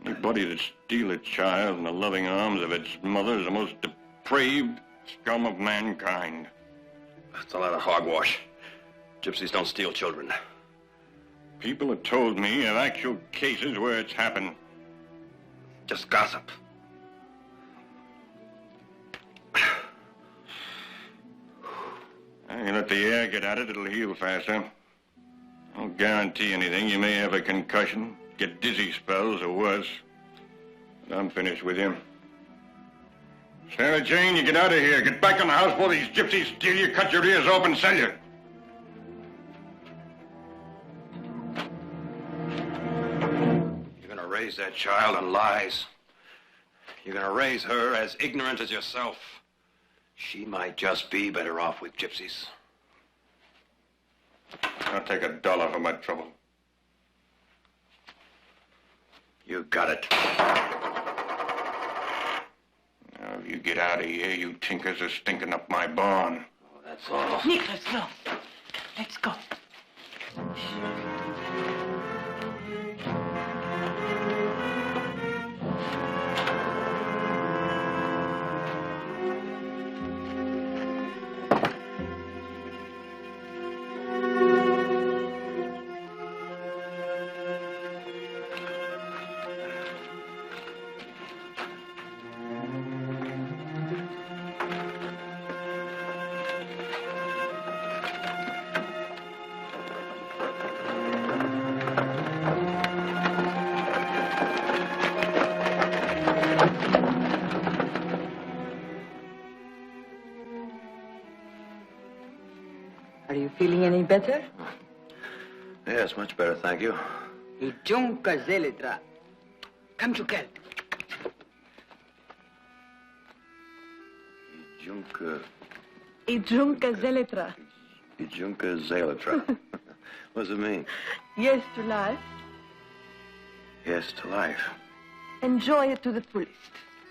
Anybody that steals a child in the loving arms of its mother is the most depraved scum of mankind. That's a lot of hogwash. Gypsies don't steal children. People have told me of actual cases where it's happened. Just gossip. You let the air get at it, it'll heal faster. I don't guarantee anything. You may have a concussion, get dizzy spells, or worse. But I'm finished with you. Sarah Jane, you get out of here. Get back in the house before these gypsies steal you, cut your ears open, sell you. You're gonna raise that child on lies. You're gonna raise her as ignorant as yourself. She might just be better off with gypsies. I'll take $1 for my trouble. You got it. Now, if you get out of here, you tinkers are stinking up my barn. Oh, that's all. Nicholas, no. Let's go. Are you feeling any better? Yes, much better, thank you. Ijunka zelitra. Come to Kel. Ijunka zelitra. Ijunka zelitra. What does it mean? Yes to life. Yes to life. Enjoy it to the fullest.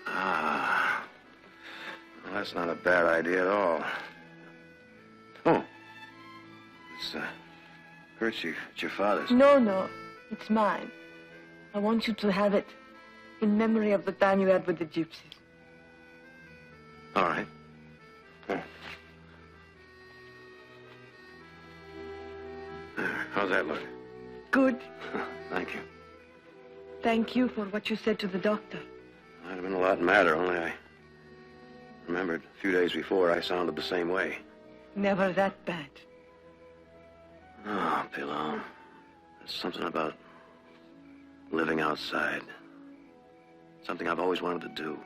Ah. Well, that's not a bad idea at all. Oh. It's kerchief. It's your father's. No. It's mine. I want you to have it in memory of the time you had with the gypsies. All right. How's that look? Good. Thank you. Thank you for what you said to the doctor. Might have been a lot madder, only I remembered a few days before I sounded the same way. Never that bad. Oh, Pillow. There's something about living outside. Something I've always wanted to do.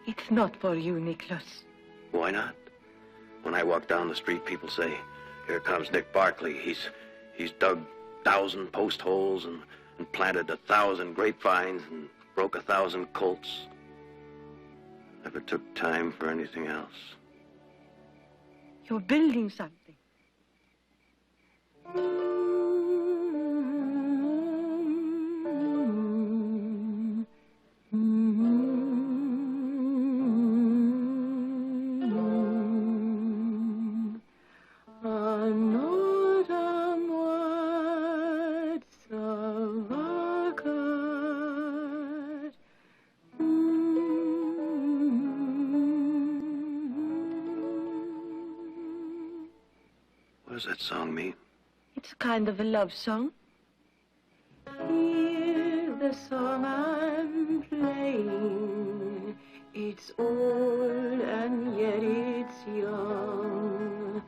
It's not for you, Nicholas. Why not? When I walk down the street, people say, "Here comes Nick Barkley. He's dug 1,000 post holes and planted 1,000 grapevines and broke 1,000 colts." Never took time for anything else. You're building something. What does that song mean? It's kind of a love song. Hear the song I'm playing. It's old and yet it's young.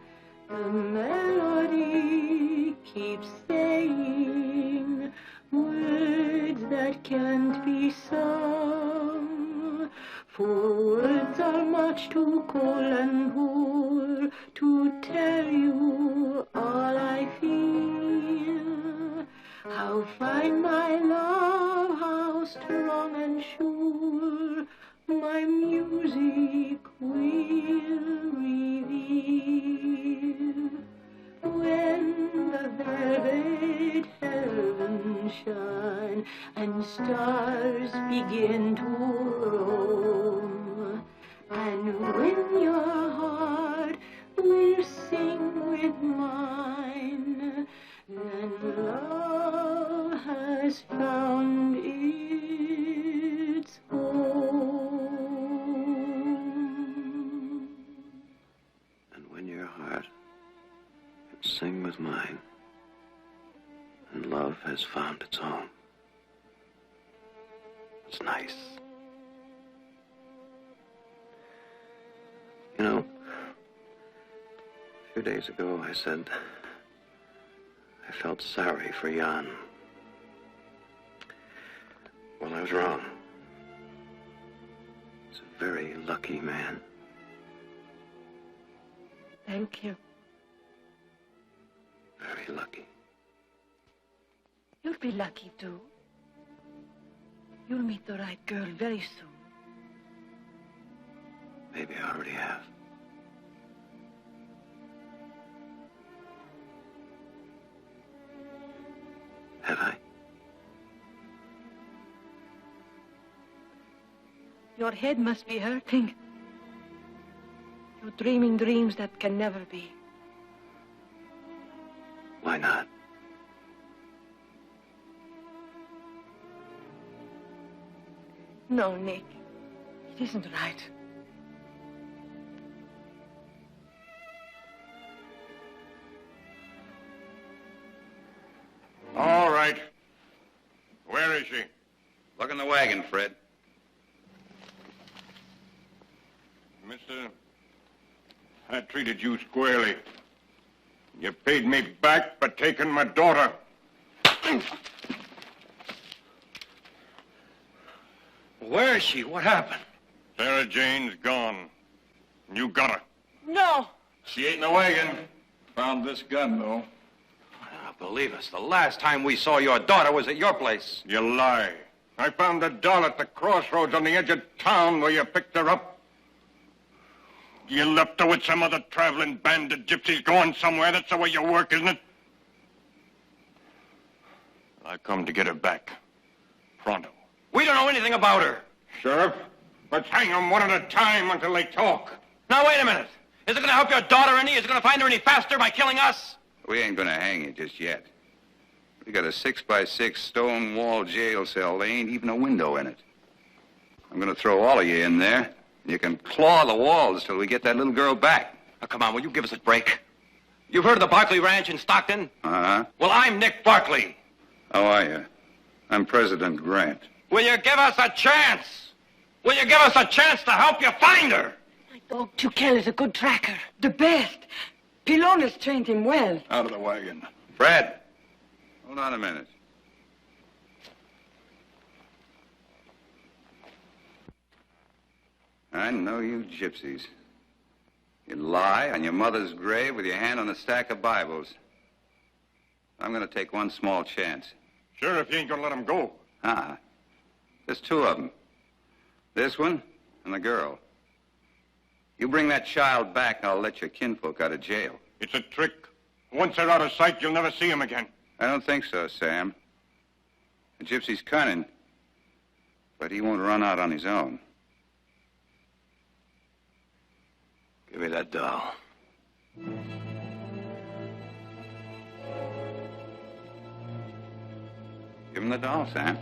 The melody keeps saying words that can't be sung. For words are much too cold and poor to tell you all I feel. How fine my love, how strong and sure my music will reveal. When the velvet heavens shine and stars begin to roam, and when your heart will sing with mine, then love has found its home. And when your heart can sing with mine, and love has found its home. It's nice. You know, a few days ago I said I felt sorry for Jan. Well, I was wrong. He's a very lucky man. Thank you. Very lucky. You'll be lucky, too. You'll meet the right girl very soon. Maybe I already have. Have I? Your head must be hurting. You're dreaming dreams that can never be. Why not? No, Nick. It isn't right. All right. Where is she? Look in the wagon, Fred. Mister, I treated you squarely. You paid me back for taking my daughter. Where is she? What happened? Sarah Jane's gone. You got her. No. She ain't in the wagon. Found this gun, though. Believe us, the last time we saw your daughter was at your place. You lie. I found a doll at the crossroads on the edge of town where you picked her up. You left her with some other traveling band of gypsies going somewhere. That's the way you work, isn't it? I come to get her back. Pronto. We don't know anything about her. Sheriff, let's hang them one at a time until they talk. Now, wait a minute. Is it going to help your daughter any? Is it going to find her any faster by killing us? We ain't gonna hang you just yet. We got a 6x6 stone wall jail cell. There ain't even a window in it. I'm gonna throw all of you in there You can claw the walls till we get that little girl back. Now, come on, will you give us a break? You've heard of the Barkley Ranch in Stockton? Uh-huh. Well, I'm Nick Barkley. How are you? I'm President Grant. Will you give us a chance? Will you give us a chance to help you find her? My dog, Chukel, is a good tracker. The best. Pilones trained him well. Out of the wagon. Fred, hold on a minute. I know you gypsies. You'd lie on your mother's grave with your hand on a stack of Bibles. I'm going to take one small chance. Sure, if you ain't gonna let him go. There's two of them. This one and the girl. You bring that child back, and I'll let your kinfolk out of jail. It's a trick. Once they're out of sight, you'll never see him again. I don't think so, Sam. The gypsy's cunning, but he won't run out on his own. Give me that doll. Give him the doll, Sam.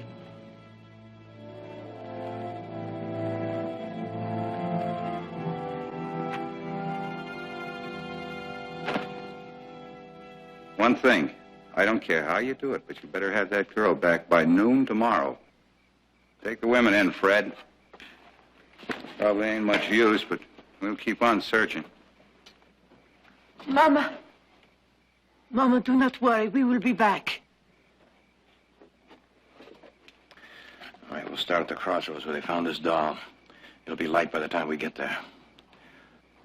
One thing. I don't care how you do it, but you better have that girl back by noon tomorrow. Take the women in, Fred. Probably ain't much use, but we'll keep on searching. Mama. Mama, do not worry. We will be back. All right, we'll start at the crossroads where they found this doll. It'll be light by the time we get there.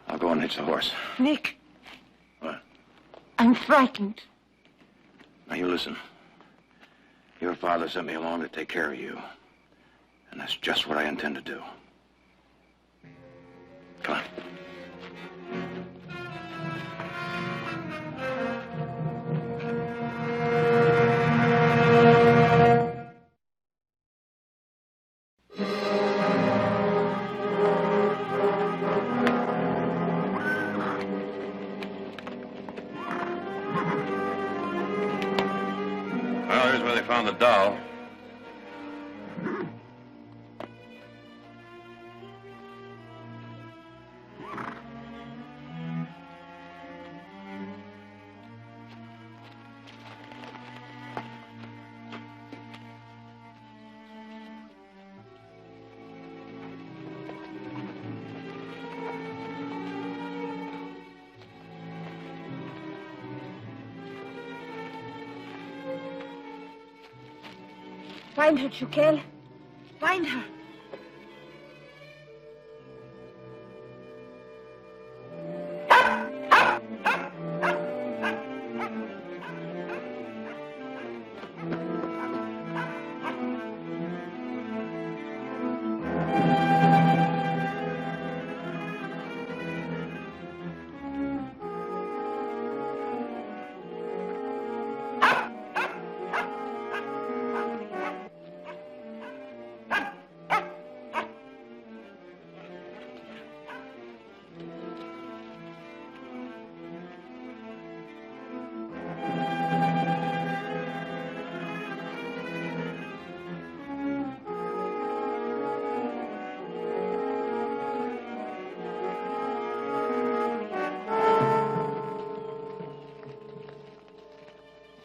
I'll go and hitch the horse. Nick. What? I'm frightened. Now, you listen. Your father sent me along to take care of you. And that's just what I intend to do. Come on. Well, here's where they found the doll. Find her, Chukel. Find her.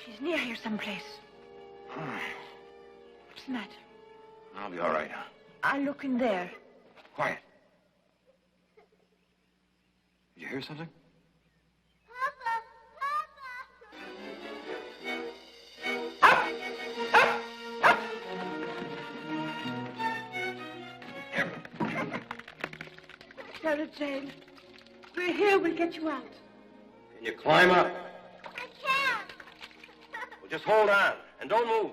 She's near here someplace. What's the matter? I'll be all right. I'll look in there. Quiet. Did you hear something? Sarah Jane, we're here. We'll get you out. Can you climb up? I can't. Well, just hold on and don't move.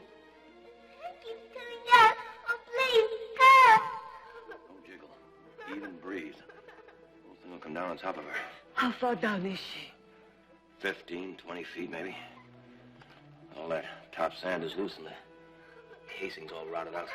Don't jiggle. Even breathe. Those things will come down on top of her. How far down is she? 15, 20 feet, maybe. All that top sand is loose and the casing's all rotted out.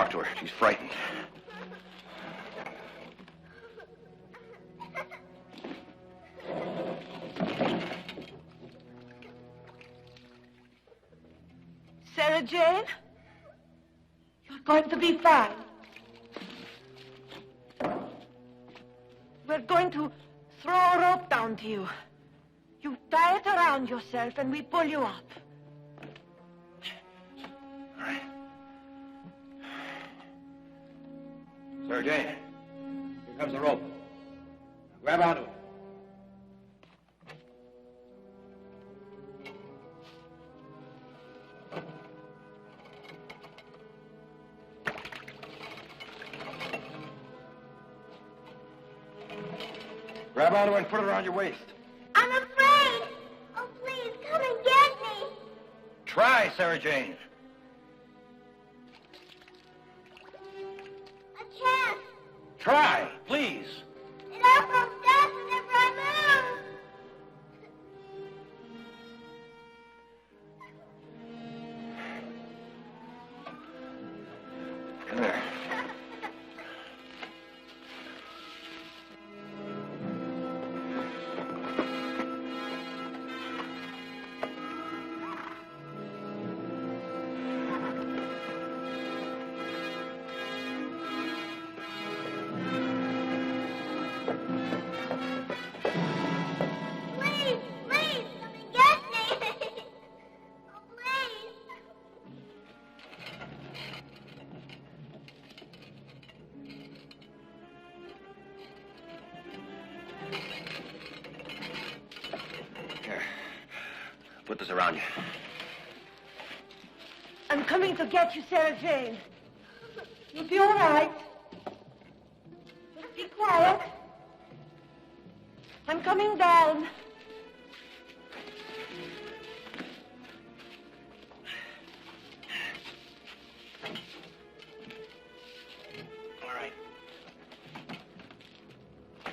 talk to her. She's frightened. Sarah Jane? You're going to be fine. We're going to throw a rope down to you. You tie it around yourself and we pull you up. All right. Sarah Jane, here comes the rope. Now grab onto it. Grab onto it and put it around your waist. I'm afraid. Oh, please, come and get me. Try, Sarah Jane. I can't. Try, please. It all comes down whenever I move. There. Please, please, come and get me. Oh, please. Here. Put this around you. I'm coming to get you, Sarah Jane. You'll be all right. Just be quiet. I'm coming down. All right.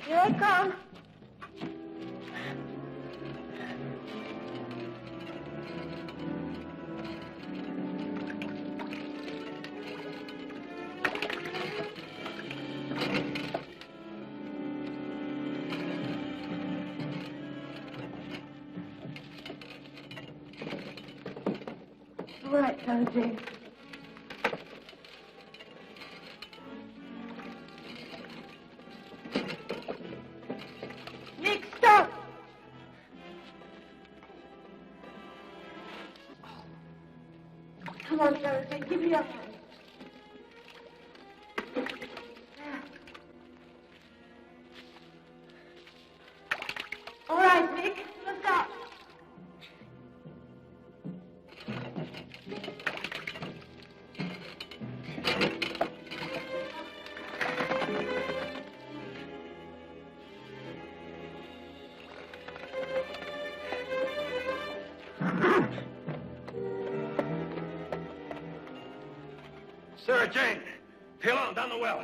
Here I come. All right, Sarah Jane. Nick, stop! Come on, Sarah Jane, give me your hand. All right, Nick, let's go. Sarah Jane, peel on down the well.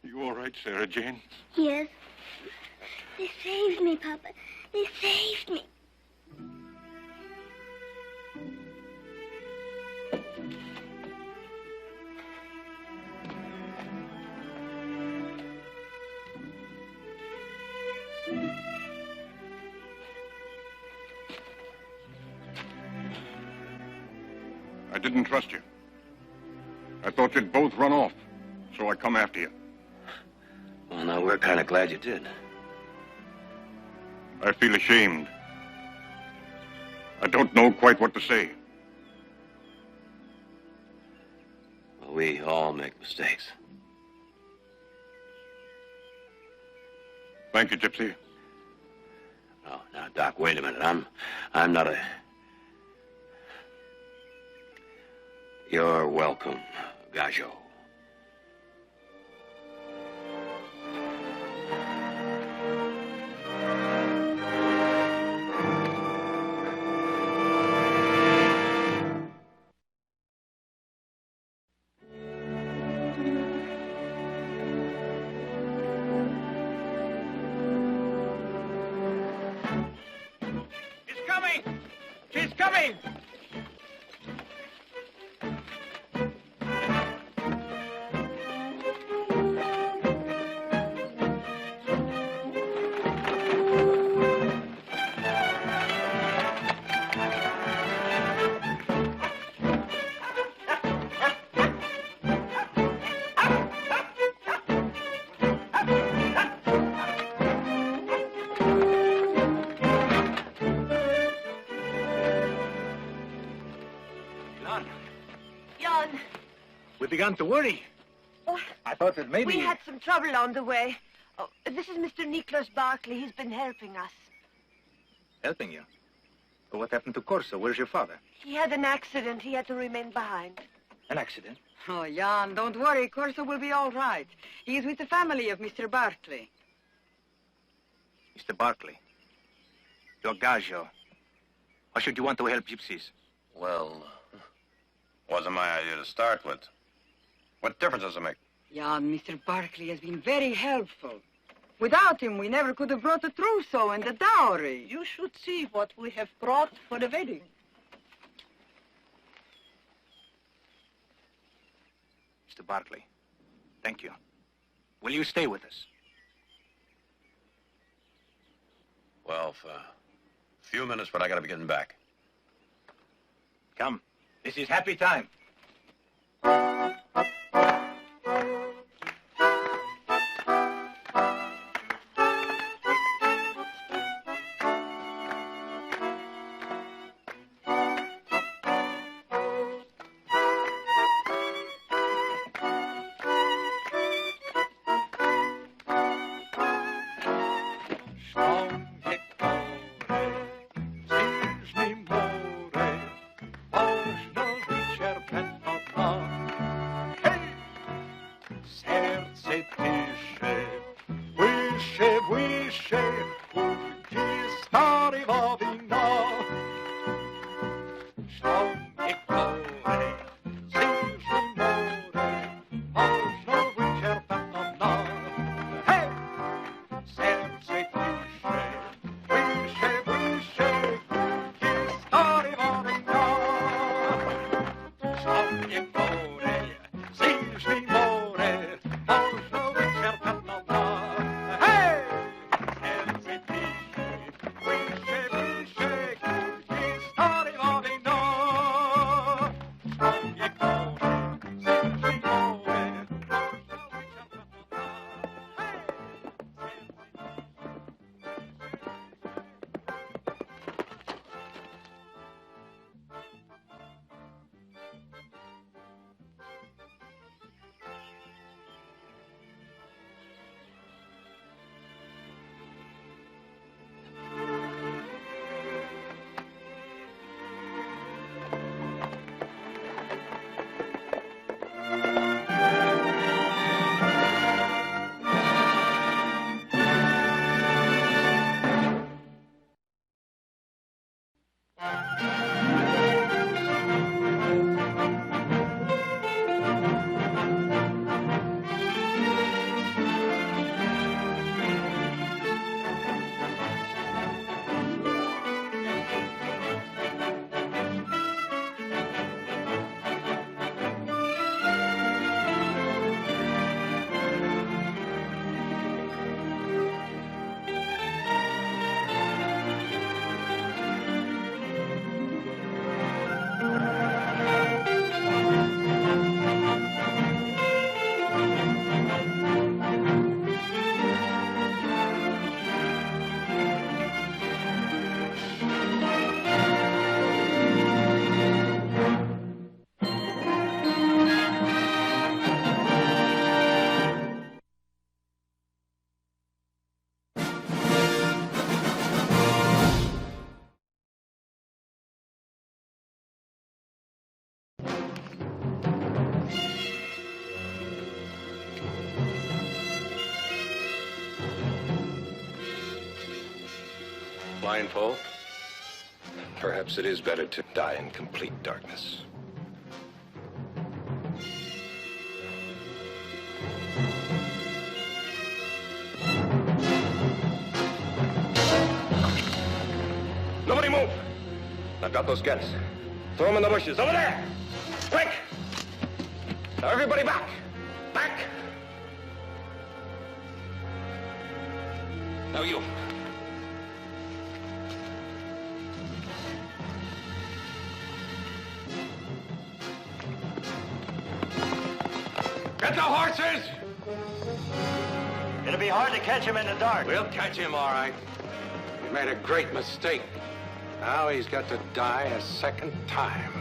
You all right, Sarah Jane? Yes. They saved me, Papa. They saved me. I didn't trust you. I thought you'd both run off, so I come after you. Well, now, we're kind of glad you did. I feel ashamed. I don't know quite what to say. Well, we all make mistakes. Thank you, Gypsy. Oh, now, Doc, wait a minute. I'm not a... You're welcome, Gajo. She's coming! We began to worry. Oh, I thought that maybe... we had some trouble on the way. Oh, this is Mr. Nicholas Barkley. He's been helping us. Helping you? But what happened to Corso? Where's your father? He had an accident. He had to remain behind. An accident? Oh, Jan, don't worry. Corso will be all right. He is with the family of Mr. Barkley. Mr. Barkley. You're Gajo. Why should you want to help gypsies? Well, wasn't my idea to start with. What difference does it make? Jan, Mr. Barkley has been very helpful. Without him, we never could have brought the trousseau and the dowry. You should see what we have brought for the wedding. Mr. Barkley, thank you. Will you stay with us? Well, for a few minutes, but I gotta be getting back. Come. This is happy time. blindfold. Perhaps it is better to die in complete darkness. Nobody move! I've got those guns. Throw them in the bushes. Over there! Quick! Now everybody back! Back! Now you. Get the horses! It'll be hard to catch him in the dark. We'll catch him, all right. He made a great mistake. Now he's got to die a second time.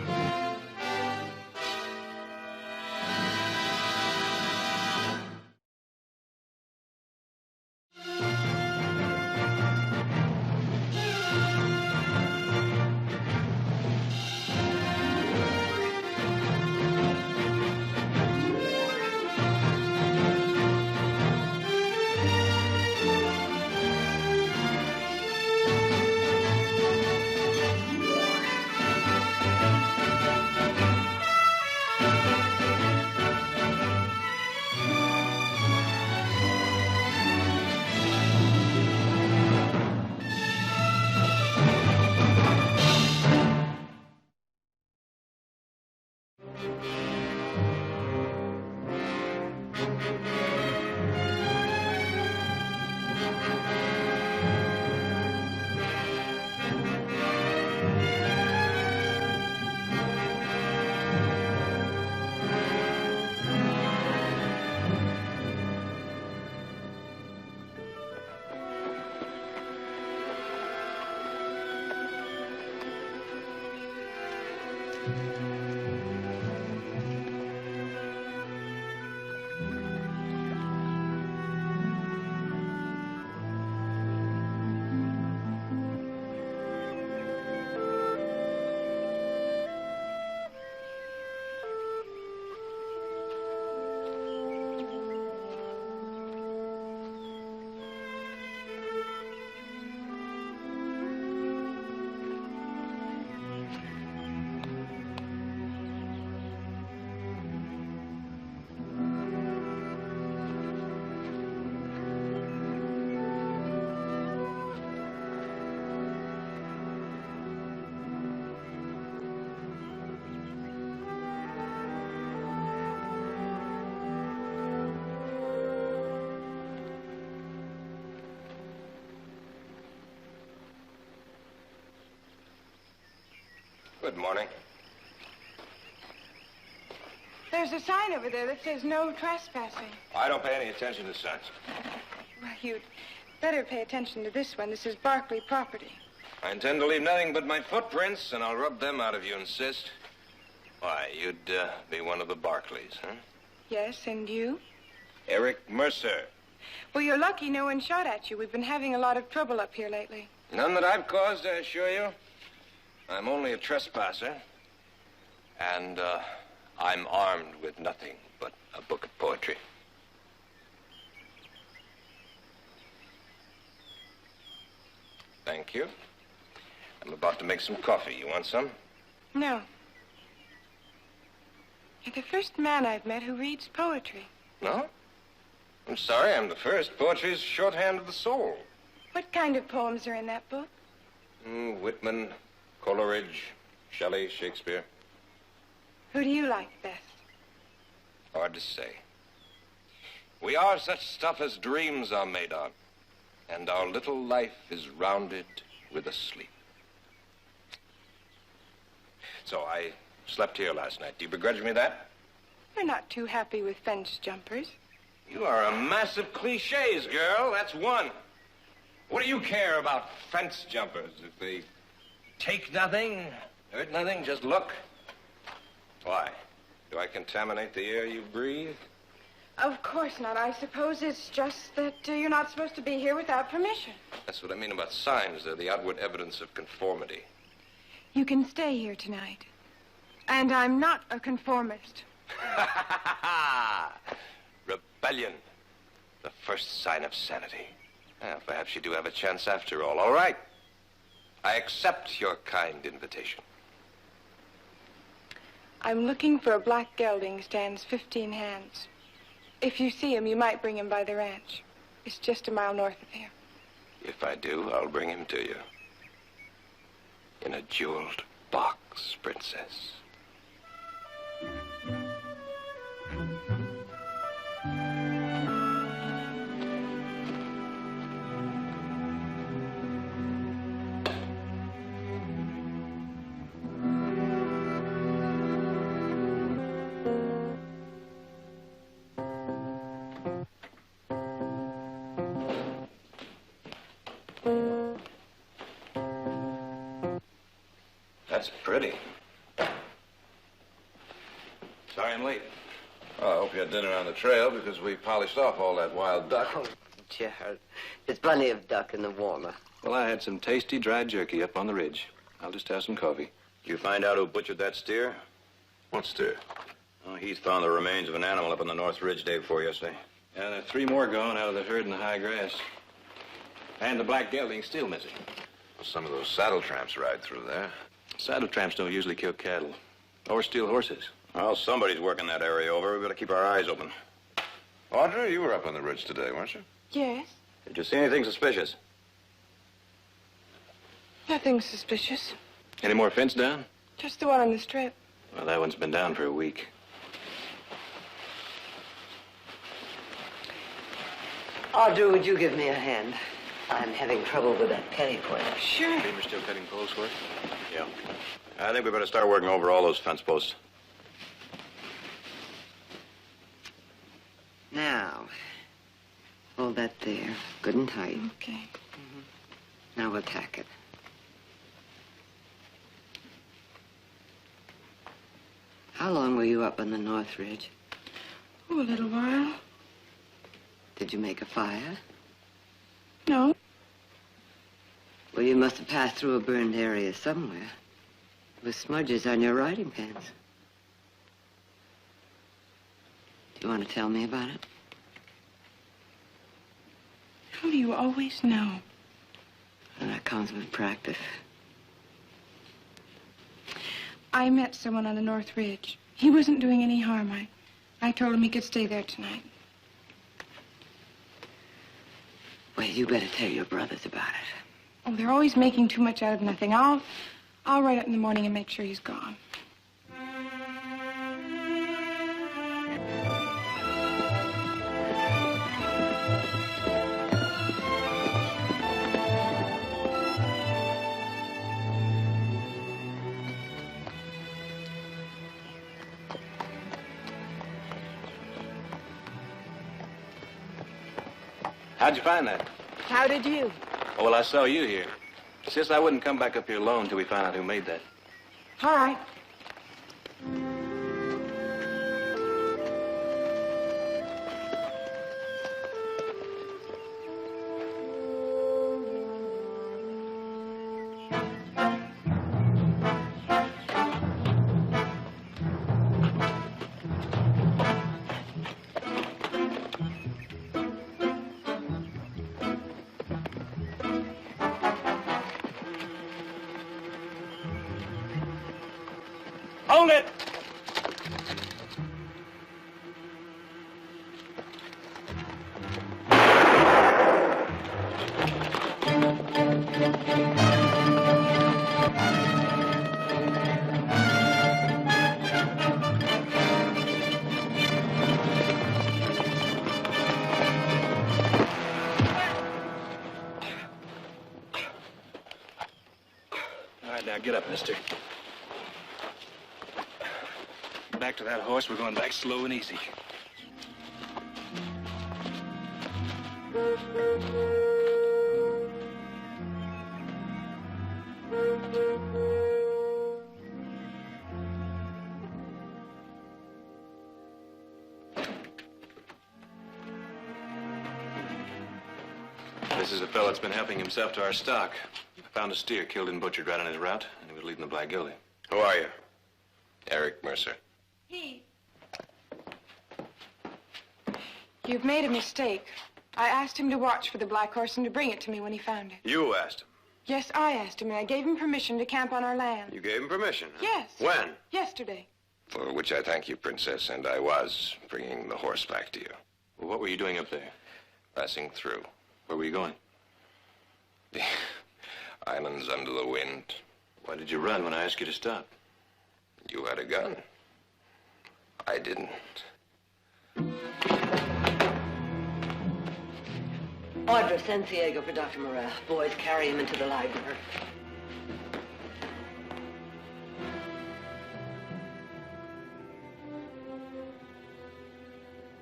Good morning. There's a sign over there that says no trespassing. I don't pay any attention to signs. Well, you'd better pay attention to this one. This is Barkley property. I intend to leave nothing but my footprints, and I'll rub them out if you insist. Why, you'd be one of the Barkleys, huh? Yes, and you? Eric Mercer. Well, you're lucky no one shot at you. We've been having a lot of trouble up here lately. None that I've caused, I assure you. I'm only a trespasser. And, I'm armed with nothing but a book of poetry. Thank you. I'm about to make some coffee. You want some? No. You're the first man I've met who reads poetry. No? I'm sorry, I'm the first. Poetry's shorthand of the soul. What kind of poems are in that book? Whitman, Coleridge, Shelley, Shakespeare. Who do you like best? Hard to say. We are such stuff as dreams are made of, and our little life is rounded with a sleep. So I slept here last night. Do you begrudge me that? You're not too happy with fence jumpers. You are a mass of cliches, girl. That's one. What do you care about fence jumpers? If they take nothing, hurt nothing, just look. Why? Do I contaminate the air you breathe? Of course not. I suppose it's just that you're not supposed to be here without permission. That's what I mean about signs. They're the outward evidence of conformity. You can stay here tonight. And I'm not a conformist. Rebellion. The first sign of sanity. Well, perhaps you do have a chance after all. All right. I accept your kind invitation. I'm looking for a black gelding, stands 15 hands. If you see him, you might bring him by the ranch. It's just a mile north of here. If I do, I'll bring him to you. In a jeweled box, Princess. That's pretty. Sorry I'm late. Well, I hope you had dinner on the trail because we polished off all that wild duck. Oh, Gerald, there's plenty of duck in the warmer. Well, I had some tasty dry jerky up on the ridge. I'll just have some coffee. Did you find out who butchered that steer? What steer? Oh, Heath found the remains of an animal up on the North Ridge day before yesterday. Yeah, there are 3 more gone out of the herd in the high grass. And the black gelding's still missing. Well, some of those saddle tramps ride through there. Saddle tramps don't usually kill cattle or steal horses. Well, somebody's working that area over. We better keep our eyes open. Audrey, you were up on the ridge today, weren't you? Yes? Did you see anything suspicious? Nothing suspicious. Any more fence down? Just the one on the strip. Well, that one's been down for a week. Audrey, would you give me a hand? I'm having trouble with that penny pointer. Sure. Beaver's still cutting poles work? Yeah. I think we better start working over all those fence posts. Now, hold that there, good and tight. Okay. Now we'll tack it. How long were you up on the North Ridge? Oh, a little while. Did you make a fire? No. Well, you must have passed through a burned area somewhere. With smudges on your riding pants. Do you want to tell me about it? How do you always know? Well, that comes with practice. I met someone on the North Ridge. He wasn't doing any harm. I told him he could stay there tonight. Well, you better tell your brothers about it. Oh, they're always making too much out of nothing. I'll write up in the morning and make sure he's gone. How'd you find that? How did you? Oh, well, I saw you here. Sis, I wouldn't come back up here alone till we found out who made that. All right. Hold it! All right, now get up, mister. Back to that horse. We're going back slow and easy. This is a fellow that's been helping himself to our stock. I found a steer killed and butchered right on his route, and he was leading the black gelding. Who are you? Eric Mercer. Heath. You've made a mistake. I asked him to watch for the black horse and to bring it to me when he found it. You asked him. Yes, I asked him, and I gave him permission to camp on our land. You gave him permission? Huh? Yes. When? Yesterday. For which I thank you, Princess, and I was bringing the horse back to you. Well, what were you doing up there? Passing through. Where were you going? The islands under the wind. Why did you run when I asked you to stop? You had a gun. I didn't. Audra, send Ciego for Dr. Morel. Boys, carry him into the library.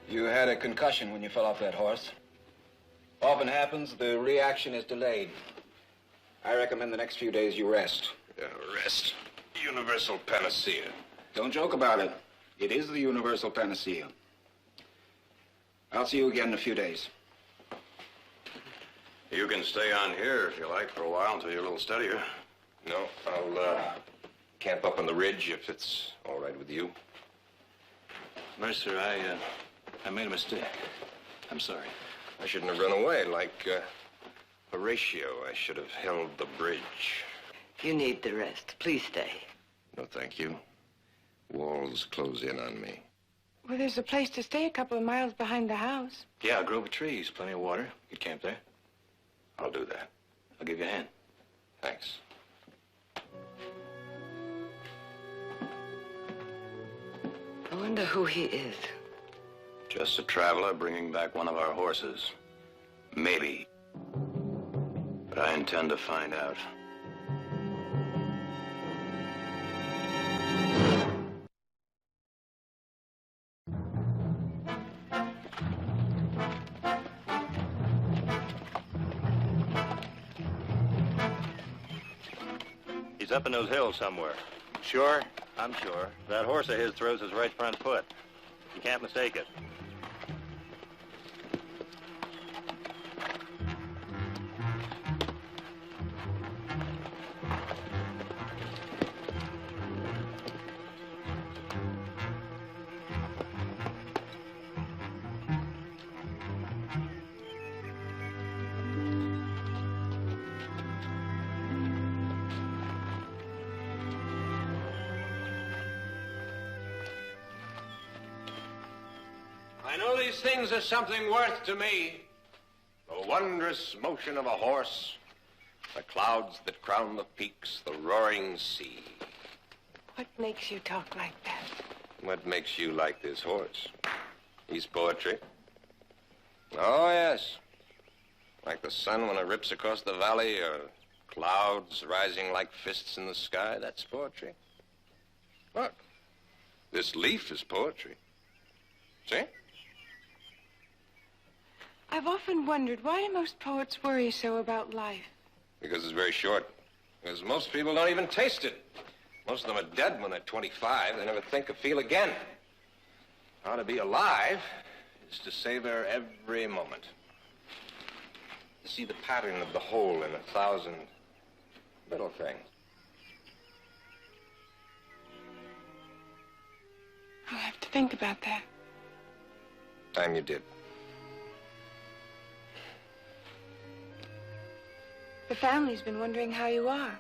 You had a concussion when you fell off that horse. Often happens, the reaction is delayed. I recommend the next few days you rest. Rest. Universal panacea. Don't joke about it. It is the universal panacea. I'll see you again in a few days. You can stay on here if you like for a while until you're a little steadier. No, I'll camp up on the ridge if it's all right with you. Mercer, I made a mistake. I'm sorry. I shouldn't have run away like Horatio. I should have held the bridge. You need the rest. Please stay. No, thank you. Walls close in on me. Well, there's a place to stay a couple of miles behind the house. Yeah, a grove of trees, plenty of water. You could camp there. I'll do that. I'll give you a hand. Thanks. I wonder who he is. Just a traveler bringing back one of our horses. Maybe. But I intend to find out. He's up in those hills somewhere. Sure? I'm sure. That horse of his throws his right front foot. You can't mistake it. I know these things are something worth to me. The wondrous motion of a horse, the clouds that crown the peaks, the roaring sea. What makes you talk like that? What makes you like this horse? He's poetry. Oh, yes. Like the sun when it rips across the valley, or clouds rising like fists in the sky. That's poetry. Look, this leaf is poetry. See? I've often wondered, why do most poets worry so about life? Because it's very short. Because most people don't even taste it. Most of them are dead when they're 25. They never think or feel again. How to be alive is to savor every moment. To see the pattern of the whole in 1,000 little things. I'll have to think about that. Time you did. The family's been wondering how you are.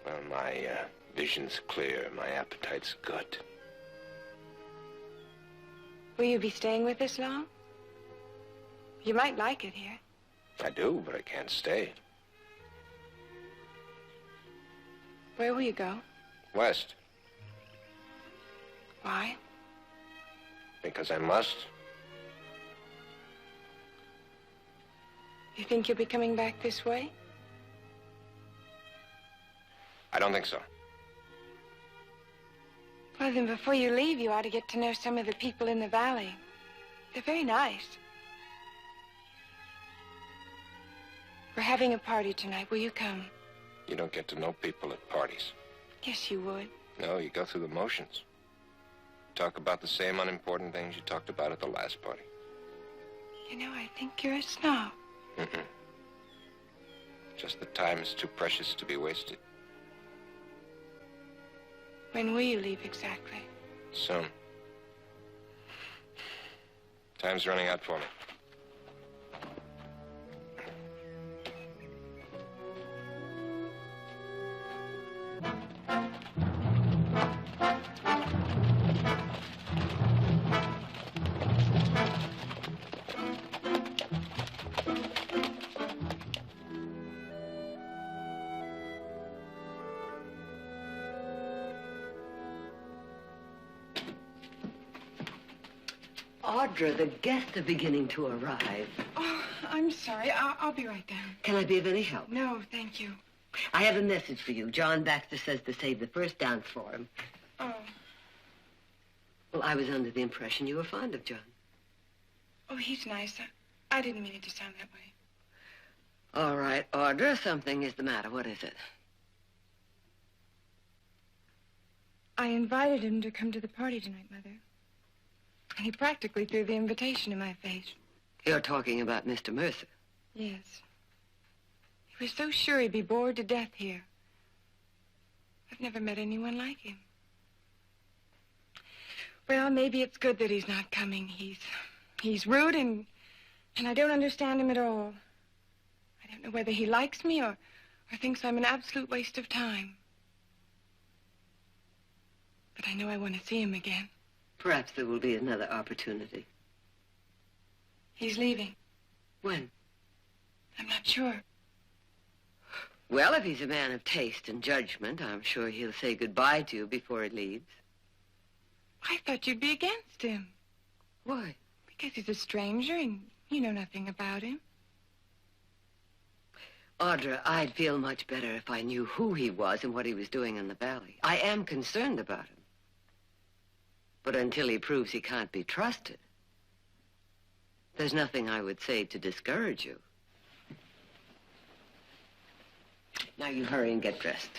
Well, my vision's clear. My appetite's good. Will you be staying with us long? You might like it here. I do, but I can't stay. Where will you go? West. Why? Because I must. You think you'll be coming back this way? I don't think so. Well, then before you leave, you ought to get to know some of the people in the valley. They're very nice. We're having a party tonight. Will you come? You don't get to know people at parties. Yes, you would. No, you go through the motions. Talk about the same unimportant things you talked about at the last party. You know, I think you're a snob. Mm-mm. Just the time is too precious to be wasted. When will you leave exactly? Soon. Time's running out for me. Audra, the guests are beginning to arrive. Oh, I'm sorry. I'll be right down. Can I be of any help? No, thank you. I have a message for you. John Baxter says to save the first dance for him. Oh. Well, I was under the impression you were fond of John. Oh, he's nice. I didn't mean it to sound that way. All right, Audra, something is the matter. What is it? I invited him to come to the party tonight, Mother. And he practically threw the invitation in my face. You're talking about Mr. Mercer. Yes. He was so sure he'd be bored to death here. I've never met anyone like him. Well, maybe it's good that he's not coming. He's rude and I don't understand him at all. I don't know whether he likes me or thinks I'm an absolute waste of time. But I know I want to see him again. Perhaps there will be another opportunity. He's leaving. When? I'm not sure. Well, if he's a man of taste and judgment, I'm sure he'll say goodbye to you before he leaves. I thought you'd be against him. Why? Because he's a stranger and you know nothing about him. Audra, I'd feel much better if I knew who he was and what he was doing in the valley. I am concerned about him. But until he proves he can't be trusted, there's nothing I would say to discourage you. Now you hurry and get dressed.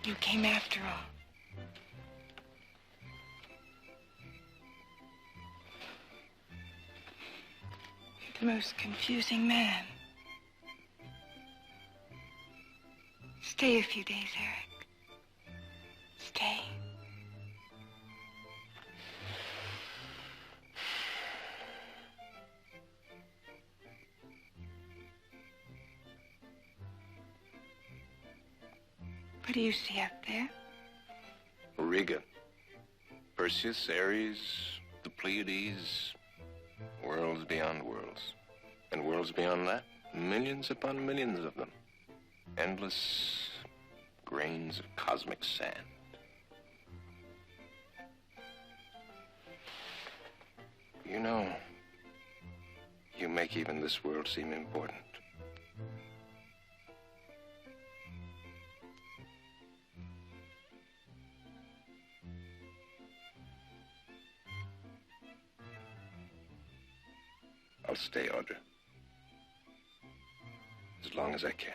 You came after all. You're the most confusing man. Stay a few days, Eric. Stay. What do you see up there? Auriga, Perseus, Ares, the Pleiades, worlds beyond worlds. And worlds beyond that, millions upon millions of them. Endless grains of cosmic sand. You know, you make even this world seem important. I'll stay, Audra. As long as I can.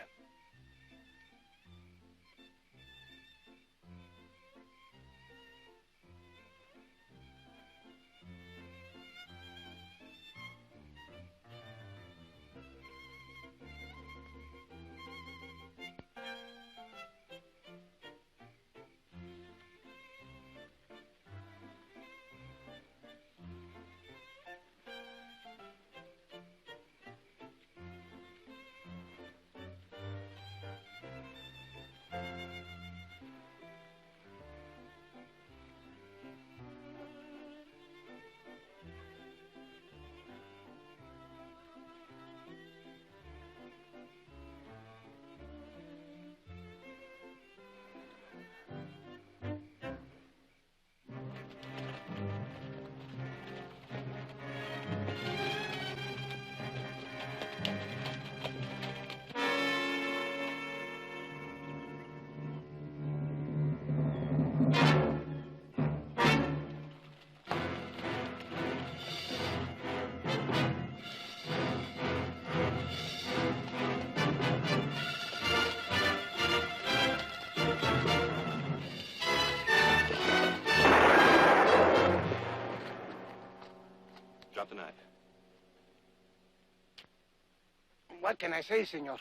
What can I say, senor?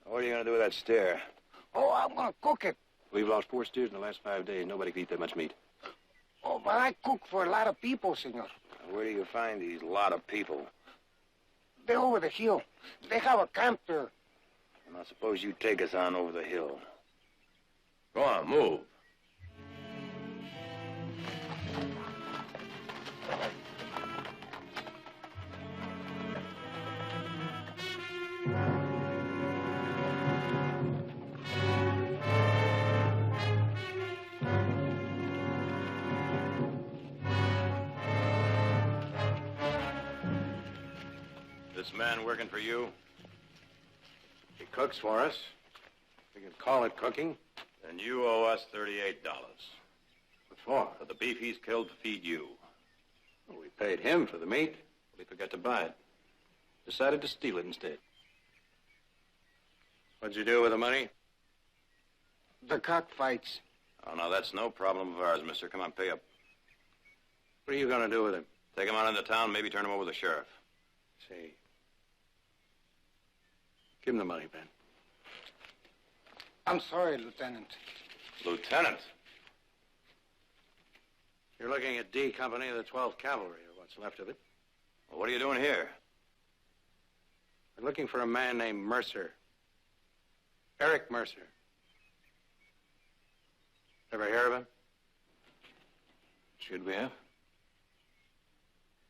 What are you going to do with that stare? Oh, I'm gonna cook it. We've lost 4 steers in the last 5 days. Nobody can eat that much meat. Oh, but I cook for a lot of people, senor. Where do you find these lot of people? They're over the hill. They have a camp there. And I suppose you take us on over the hill. Go on, move. This man working for you? He cooks for us. We can call it cooking. And you owe us $38. What for? For the beef he's killed to feed you. Well, we paid him for the meat. We forgot to buy it. Decided to steal it instead. What'd you do with the money? The cockfights. Oh, no, that's no problem of ours, mister. Come on, pay up. What are you going to do with him? Take him out into town, maybe turn him over to the sheriff. See. Give him the money, Ben. I'm sorry, Lieutenant. Lieutenant? You're looking at D Company of the 12th Cavalry, or what's left of it. Well, what are you doing here? We're looking for a man named Mercer. Eric Mercer. Ever hear of him? Should we have?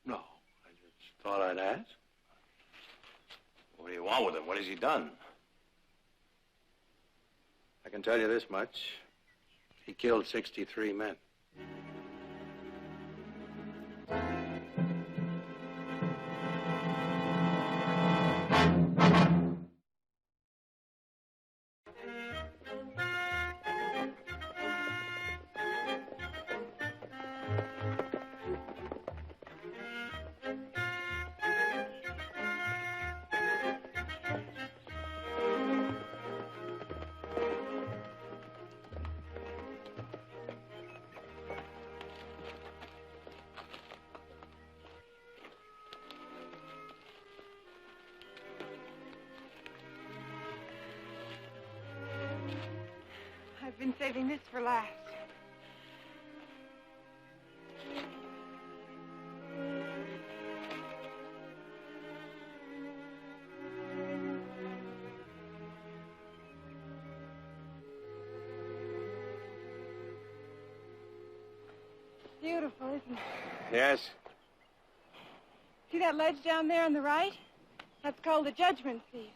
No. I just thought I'd ask. What do you want with him? What has he done? I can tell you this much. He killed 63 men. I've been saving this for last. Beautiful, isn't it? Yes? See that ledge down there on the right? That's called the judgment seat.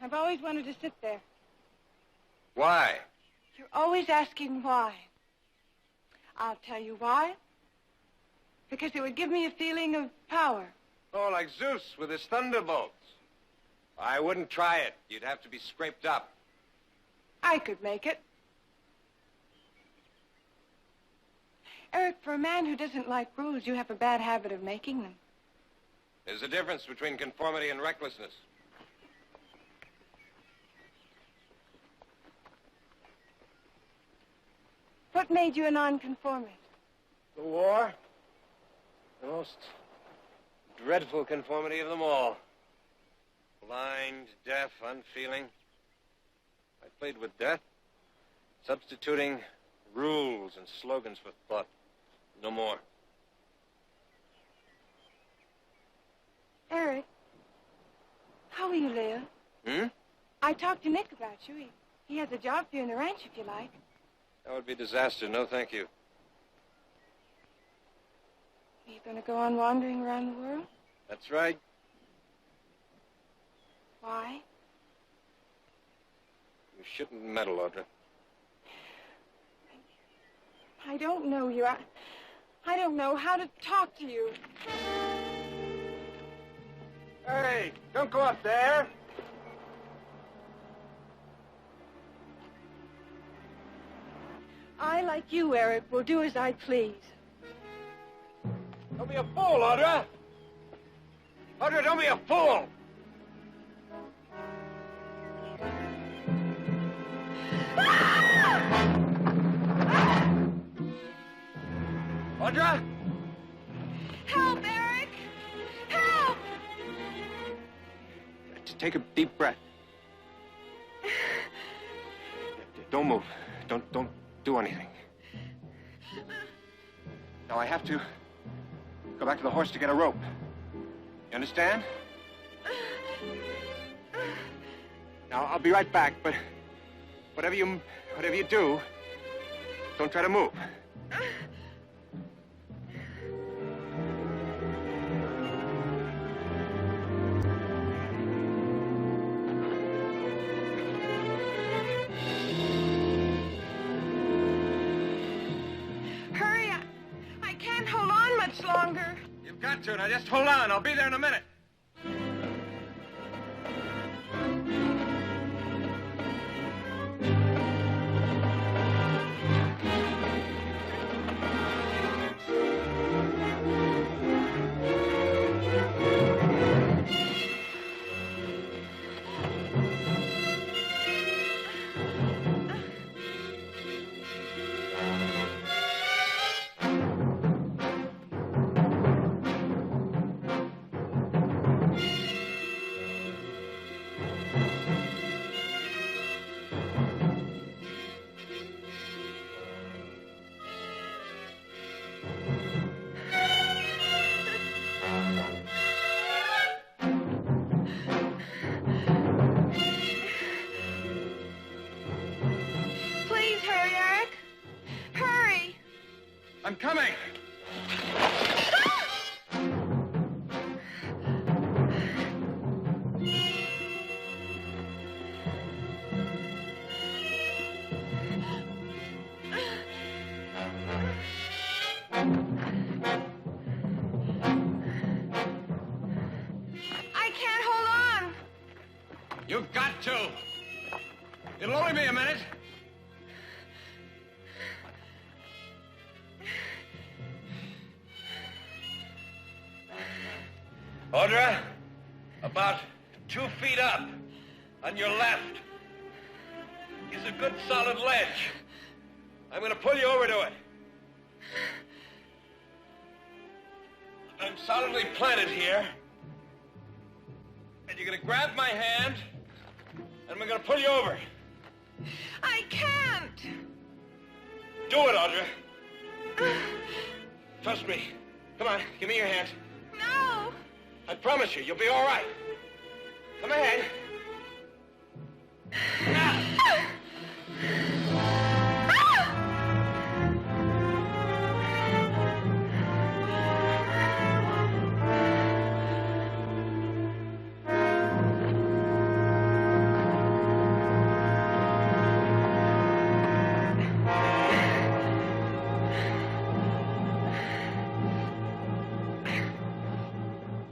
I've always wanted to sit there. Why? You're always asking why. I'll tell you why. Because it would give me a feeling of power. Oh, like Zeus with his thunderbolts. I wouldn't try it. You'd have to be scraped up. I could make it. Eric, for a man who doesn't like rules, you have a bad habit of making them. There's a difference between conformity and recklessness. What made you a nonconformist? The war. The most dreadful conformity of them all. Blind, deaf, unfeeling. I played with death, substituting rules and slogans for thought. No more. Eric, how will you live? I talked to Nick about you. He has a job for you in the ranch if you like. That would be disaster. No, thank you. Are you going to go on wandering around the world? That's right. Why? You shouldn't meddle, Audra. I don't know you. I don't know how to talk to you. Hey, don't go up there. I, like you, Eric, will do as I please. Don't be a fool, Audra. Audra, don't be a fool. Audra? Help, Eric! Help! Take a deep breath. Don't move. Don't do anything. Now, I have to go back to the horse to get a rope. You understand? Now, I'll be right back, but whatever you do, don't try to move. Hurry, I can't hold on much longer. You've got to. Now, just hold on. I'll be there in a minute. Please, Harry. Hurry. I'm coming. I can't hold on. You've got to. It'll only be a minute. Audra, about 2 feet up on your left is a good solid ledge. I'm going to pull you over to it. I'm solidly planted here. And you're going to grab my hand, and we're going to pull you over. I can't. Do it, Audra. Trust me. Come on, give me your hand. No. I promise you, you'll be all right. Come ahead.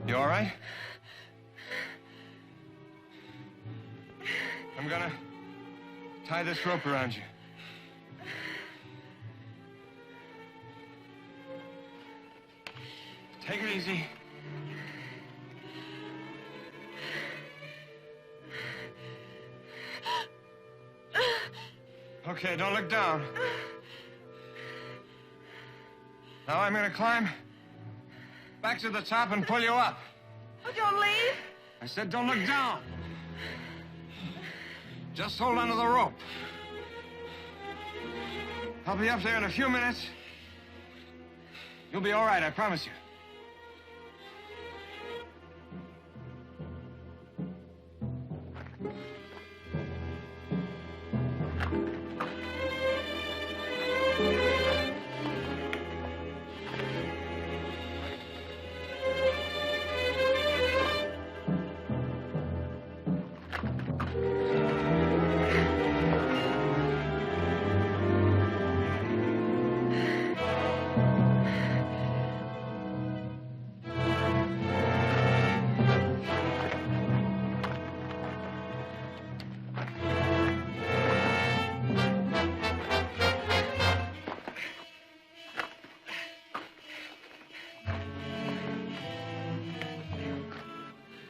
You all right? I'm gonna tie this rope around you. Take it easy. Okay, don't look down. Now I'm gonna climb back to the top and pull you up. Oh, don't leave. I said don't look down. Just hold onto the rope. I'll be up there in a few minutes. You'll be all right, I promise you.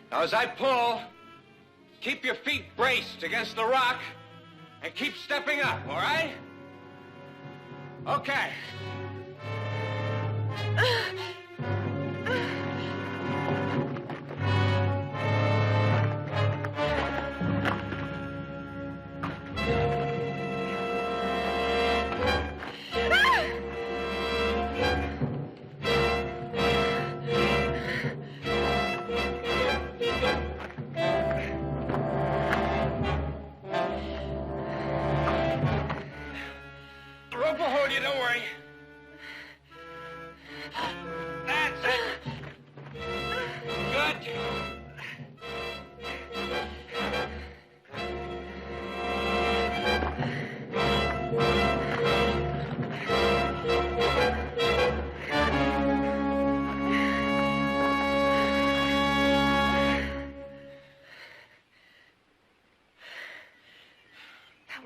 Now, as I pull, keep your feet braced against the rock and keep stepping up, all right? Okay.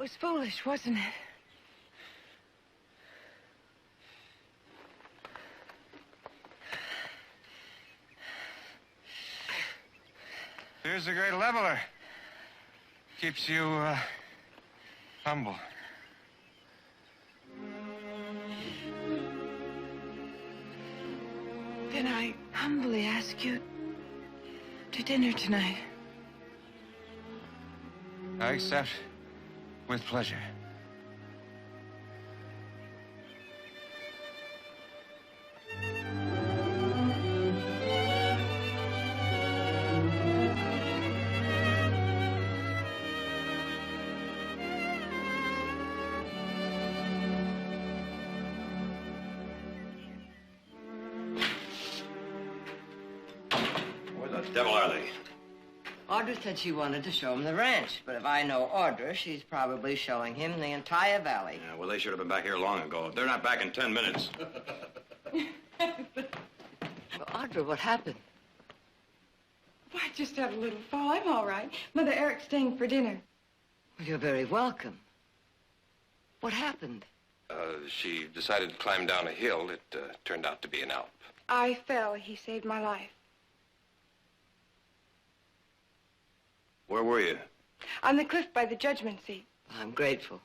was foolish, wasn't it? Here's the great leveler. Keeps you, humble. Then I humbly ask you to dinner tonight. I accept with pleasure. Where the devil are they? Audra said she wanted to show him the ranch, but if I know Audra, she's probably showing him the entire valley. Yeah, well, they should have been back here long ago. They're not back in 10 minutes. Well, Audra, what happened? Well, I just had a little fall. I'm all right. Mother Eric's staying for dinner. Well, you're very welcome. What happened? She decided to climb down a hill. It turned out to be an Alp. I fell. He saved my life. Where were you? On the cliff by the judgment seat. I'm grateful.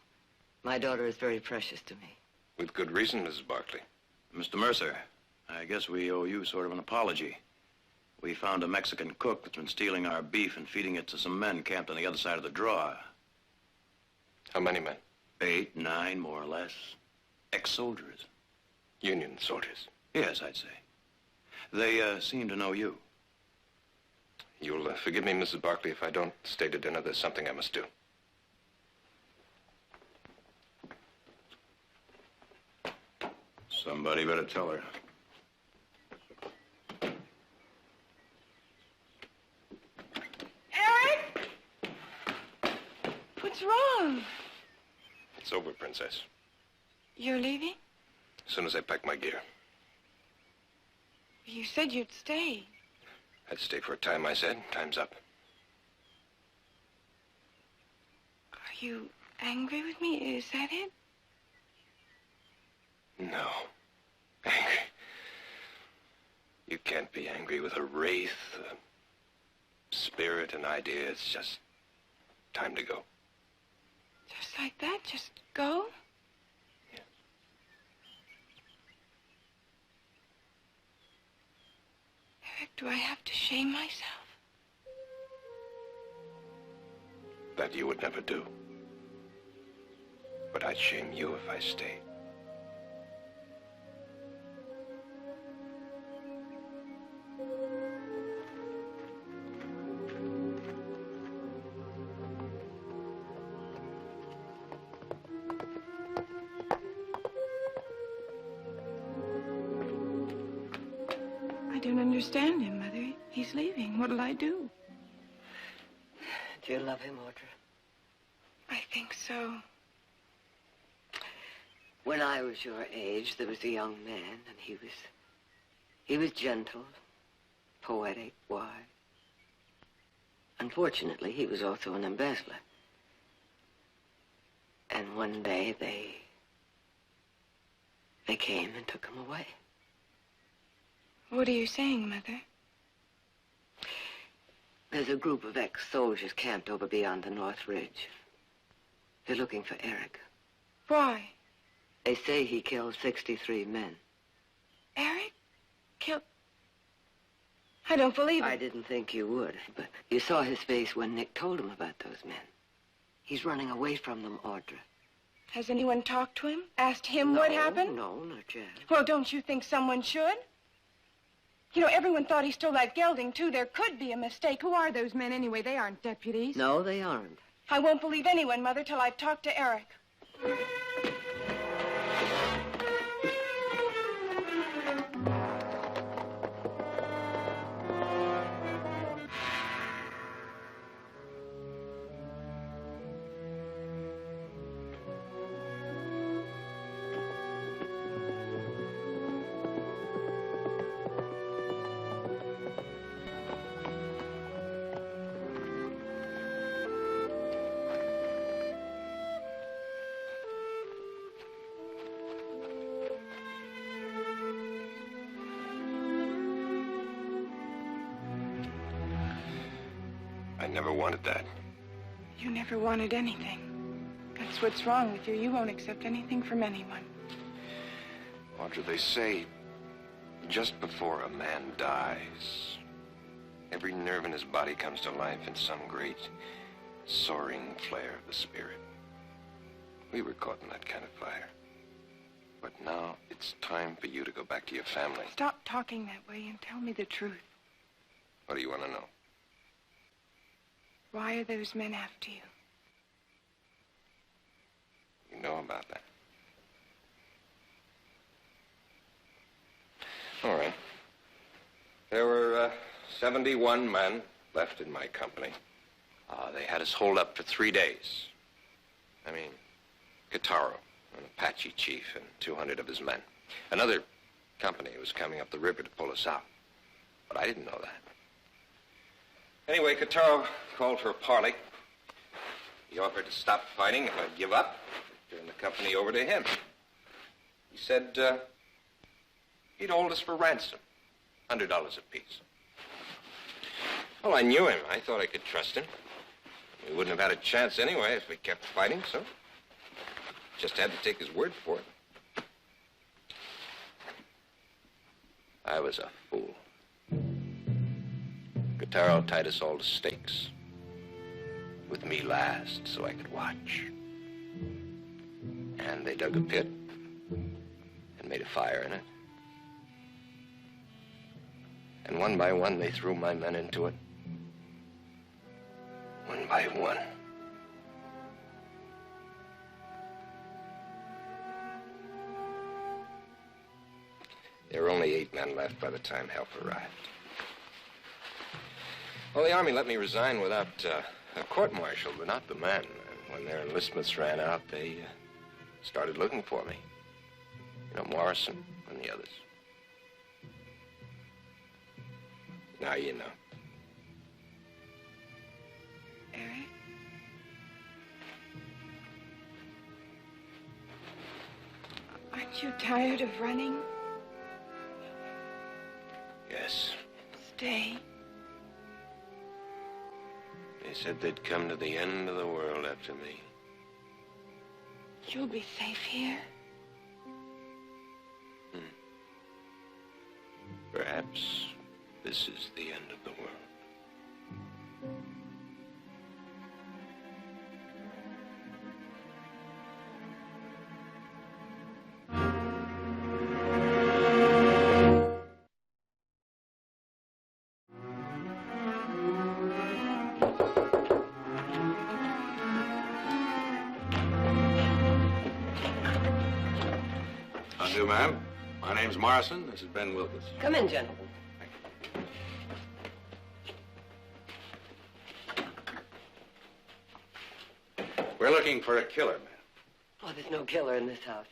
My daughter is very precious to me. With good reason, Mrs. Barkley. Mr. Mercer, I guess we owe you sort of an apology. We found a Mexican cook that's been stealing our beef and feeding it to some men camped on the other side of the draw. How many men? 8, 9, more or less. Ex-soldiers. Union soldiers. Yes, I'd say. They seem to know you. You'll forgive me, Mrs. Barkley, if I don't stay to dinner. There's something I must do. Somebody better tell her. Eric! What's wrong? It's over, Princess. You're leaving? As soon as I pack my gear. You said you'd stay. I'd stay for a time, I said. Time's up. Are you angry with me? Is that it? No. Angry. You can't be angry with a wraith, a spirit, an idea. It's just time to go. Just like that? Just go? Yeah. Eric, do I have to shame myself? That you would never do. But I'd shame you if I stayed. I don't understand him, Mother. He's leaving. What'll I do? Do you love him, Audra? I think so. When I was your age, there was a young man, and he was gentle, poetic, wise. Unfortunately, he was also an embezzler. And one day they came and took him away. What are you saying, Mother? There's a group of ex-soldiers camped over beyond the North Ridge. They're looking for Eric. Why? They say he killed 63 men. Eric? Killed? I don't believe it. I didn't think you would, but you saw his face when Nick told him about those men. He's running away from them, Audra. Has anyone talked to him? Asked him what happened? No, not yet. Well, don't you think someone should? You know, everyone thought he stole that gelding, too. There could be a mistake. Who are those men, anyway? They aren't deputies. No, they aren't. I won't believe anyone, Mother, till I've talked to Eric. never wanted that. You never wanted anything. That's what's wrong with you. You won't accept anything from anyone. Audra, they say just before a man dies, every nerve in his body comes to life in some great soaring flare of the spirit. We were caught in that kind of fire. But now it's time for you to go back to your family. Stop talking that way and tell me the truth. What do you want to know? Why are those men after you? You know about that. All right. There were 71 men left in my company. They had us holed up for 3 days. I mean, Guitarro, an Apache chief, and 200 of his men. Another company was coming up the river to pull us out. But I didn't know that. Anyway, Guitarro called for a parley. He offered to stop fighting if I'd give up, turn the company over to him. He said he'd hold us for ransom, $100 apiece. Well, I knew him. I thought I could trust him. We wouldn't have had a chance anyway if we kept fighting, so just had to take his word for it. I was a fool. Guitarro tied us all to stakes, with me last so I could watch. And they dug a pit and made a fire in it. And one by one, they threw my men into it. One by one. There were only 8 men left by the time help arrived. Well, the Army let me resign without a court-martial, but not the men. And when their enlistments ran out, they started looking for me. You know, Morrison and the others. Now you know. Eric? Aren't you tired of running? Yes. Stay. They said they'd come to the end of the world after me. You'll be safe here. Perhaps this is the end of the world. How do, ma'am? My name's Morrison. This is Ben Wilkins. Come in, gentlemen. We're looking for a killer, ma'am. Oh, there's no killer in this house.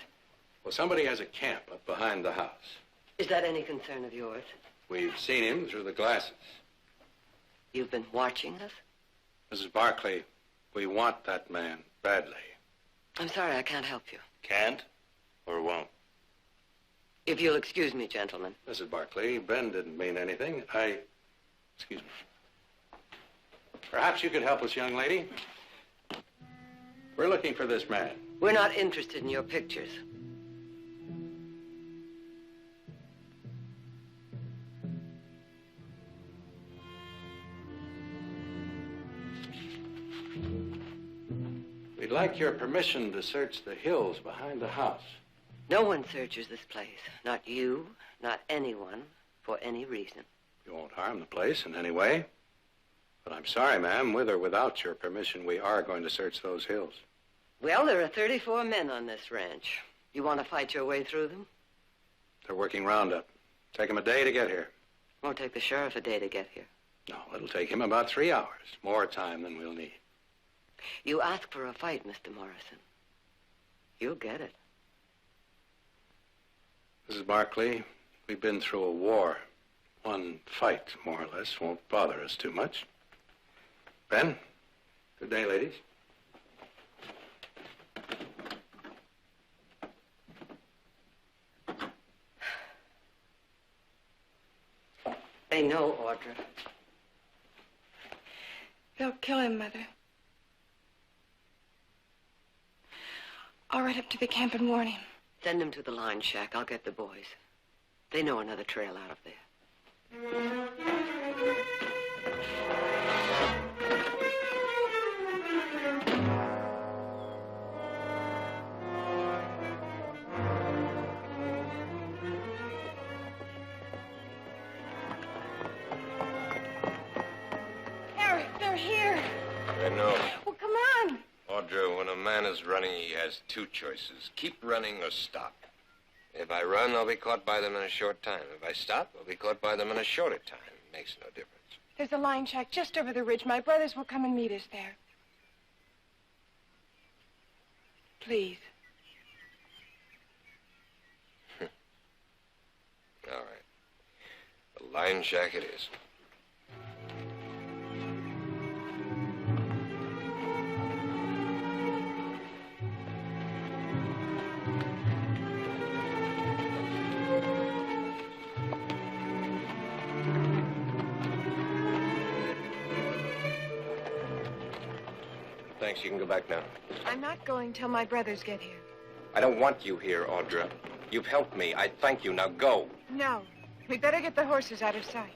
Well, somebody has a camp up behind the house. Is that any concern of yours? We've seen him through the glasses. You've been watching us? Mrs. Barkley, we want that man badly. I'm sorry, I can't help you. Can't or won't? If you'll excuse me, gentlemen. Mrs. Barkley, Ben didn't mean anything. Excuse me. Perhaps you could help us, young lady. We're looking for this man. We're not interested in your pictures. We'd like your permission to search the hills behind the house. No one searches this place. Not you, not anyone, for any reason. You won't harm the place in any way. But I'm sorry, ma'am, with or without your permission, we are going to search those hills. Well, there are 34 men on this ranch. You want to fight your way through them? They're working roundup. Take them a day to get here. Won't take the sheriff a day to get here. No, it'll take him about 3 hours. More time than we'll need. You ask for a fight, Mr. Morrison. You'll get it. Mrs. Barkley, we've been through a war. One fight, more or less, won't bother us too much. Ben, good day, ladies. They know, Audra. They'll kill him, Mother. I'll ride up to the camp and warn him. Send him to the line shack. I'll get the boys. They know another trail out of there. Eric, they're here. I know. Well, come on. Audra, when a man is running, he has two choices. Keep running or stop. If I run, I'll be caught by them in a short time. If I stop, I'll be caught by them in a shorter time. It makes no difference. There's a line shack just over the ridge. My brothers will come and meet us there. Please. All right. The line shack it is. Thanks, you can go back now. I'm not going till my brothers get here. I don't want you here, Audra. You've helped me. I thank you. Now go. No. We'd better get the horses out of sight.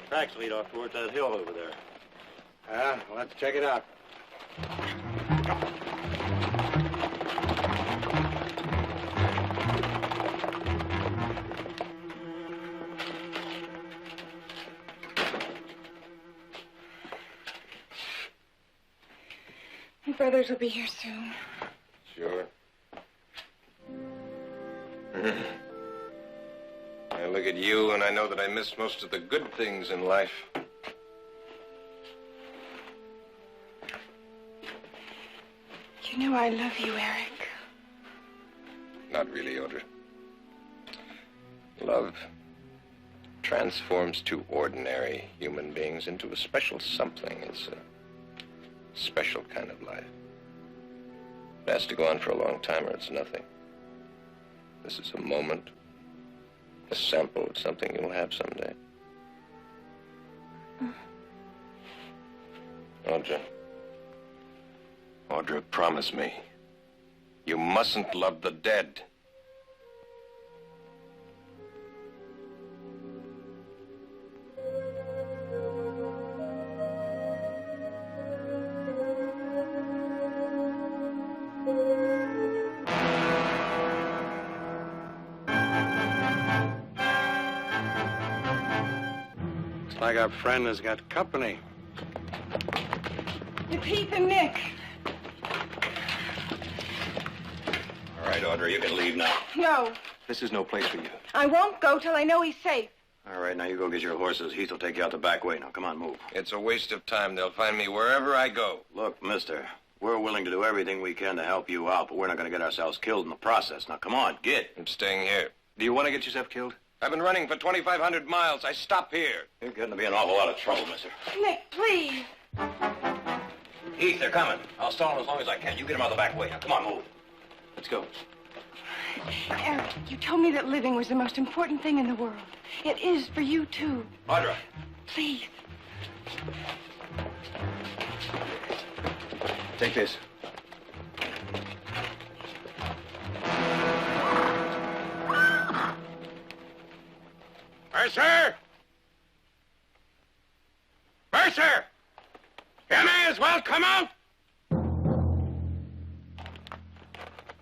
Tracks lead off towards that hill over there. Let's check it out. My brothers will be here soon. Sure. I look at you and I know that I missed most of the good things in life. You know I love you, Eric. Not really, Audra. Love transforms two ordinary human beings into a special something. It's a special kind of life. It has to go on for a long time or it's nothing. This is a moment, a sample of something you'll have someday. Audra. Audra, promise me. You mustn't love the dead. Looks like our friend has got company. It's Heath and Nick. All right, Audra, you can leave now. No, This is no place for you. I won't go till I know he's safe. All right, now you go get your horses. Heath will take you out the back way. Now, come on, move. It's a waste of time. They'll find me wherever I go. Look, mister, we're willing to do everything we can to help you out, but we're not going to get ourselves killed in the process. Now, come on, get. I'm staying here. Do you want to get yourself killed? I've been running for 2,500 miles. I stop here. You're getting to be an awful lot of trouble, mister. Nick, please. Heath, they're coming. I'll stall them as long as I can. You get them out the back way. Now, come on, move. Let's go. Eric, you told me that living was the most important thing in the world. It is for you, too. Audra. Please. Take this. Mercer! Mercer! You may as well come out!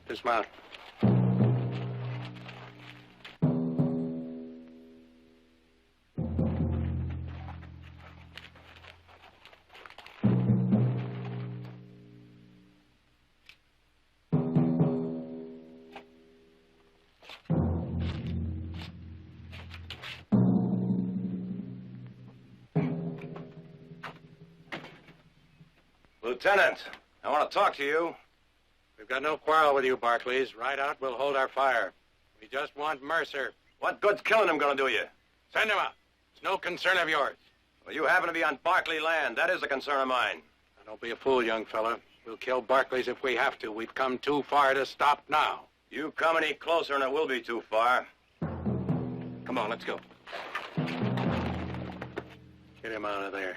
Dismount. Lieutenant, I want to talk to you. We've got no quarrel with you, Barkleys. Right out, we'll hold our fire. We just want Mercer. What good's killing him going to do you? Send him out. It's no concern of yours. Well, you happen to be on Barkley land. That is a concern of mine. Now, don't be a fool, young fella. We'll kill Barkleys if we have to. We've come too far to stop now. You come any closer and it will be too far. Come on, let's go. Get him out of there.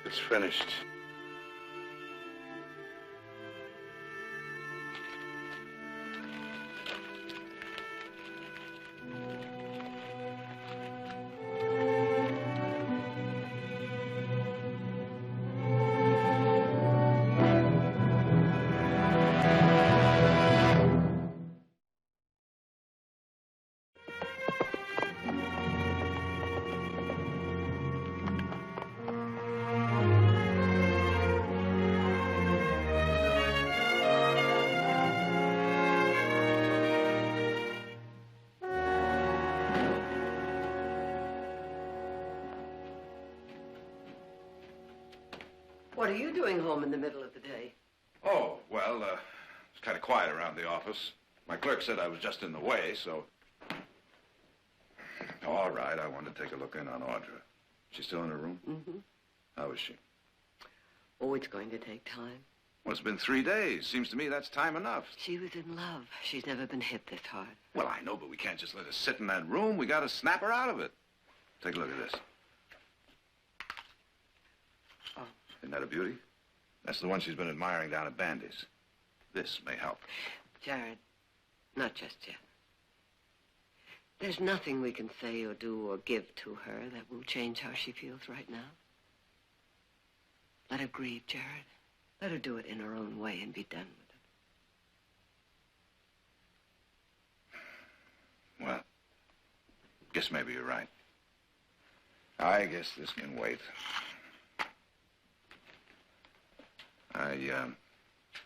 It's finished. What are you doing home in the middle of the day? Oh, well, it's kind of quiet around the office. My clerk said I was just in the way, so... All right, I wanted to take a look in on Audra. She's still in her room? Mm-hmm. How is she? Oh, it's going to take time. Well, it's been 3 days. Seems to me that's time enough. She was in love. She's never been hit this hard. Well, I know, but we can't just let her sit in that room. We got to snap her out of it. Take a look at this. Oh. Isn't that a beauty? That's the one she's been admiring down at Bandy's. This may help. Jared, not just yet. There's nothing we can say or do or give to her that will change how she feels right now. Let her grieve, Jared. Let her do it in her own way and be done with it. Well, guess maybe you're right. I guess this can wait. I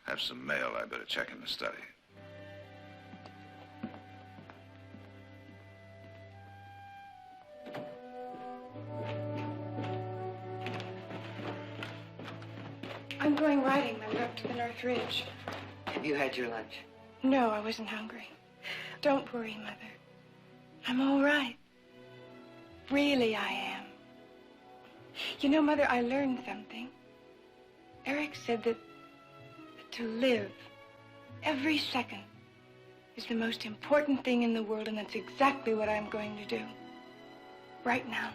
have some mail I better check in the study. I'm going riding, Mother, up to the North Ridge. Have you had your lunch? No, I wasn't hungry. Don't worry, Mother. I'm all right. Really, I am. You know, Mother, I learned something. Eric said that to live every second is the most important thing in the world, and that's exactly what I'm going to do. Right now.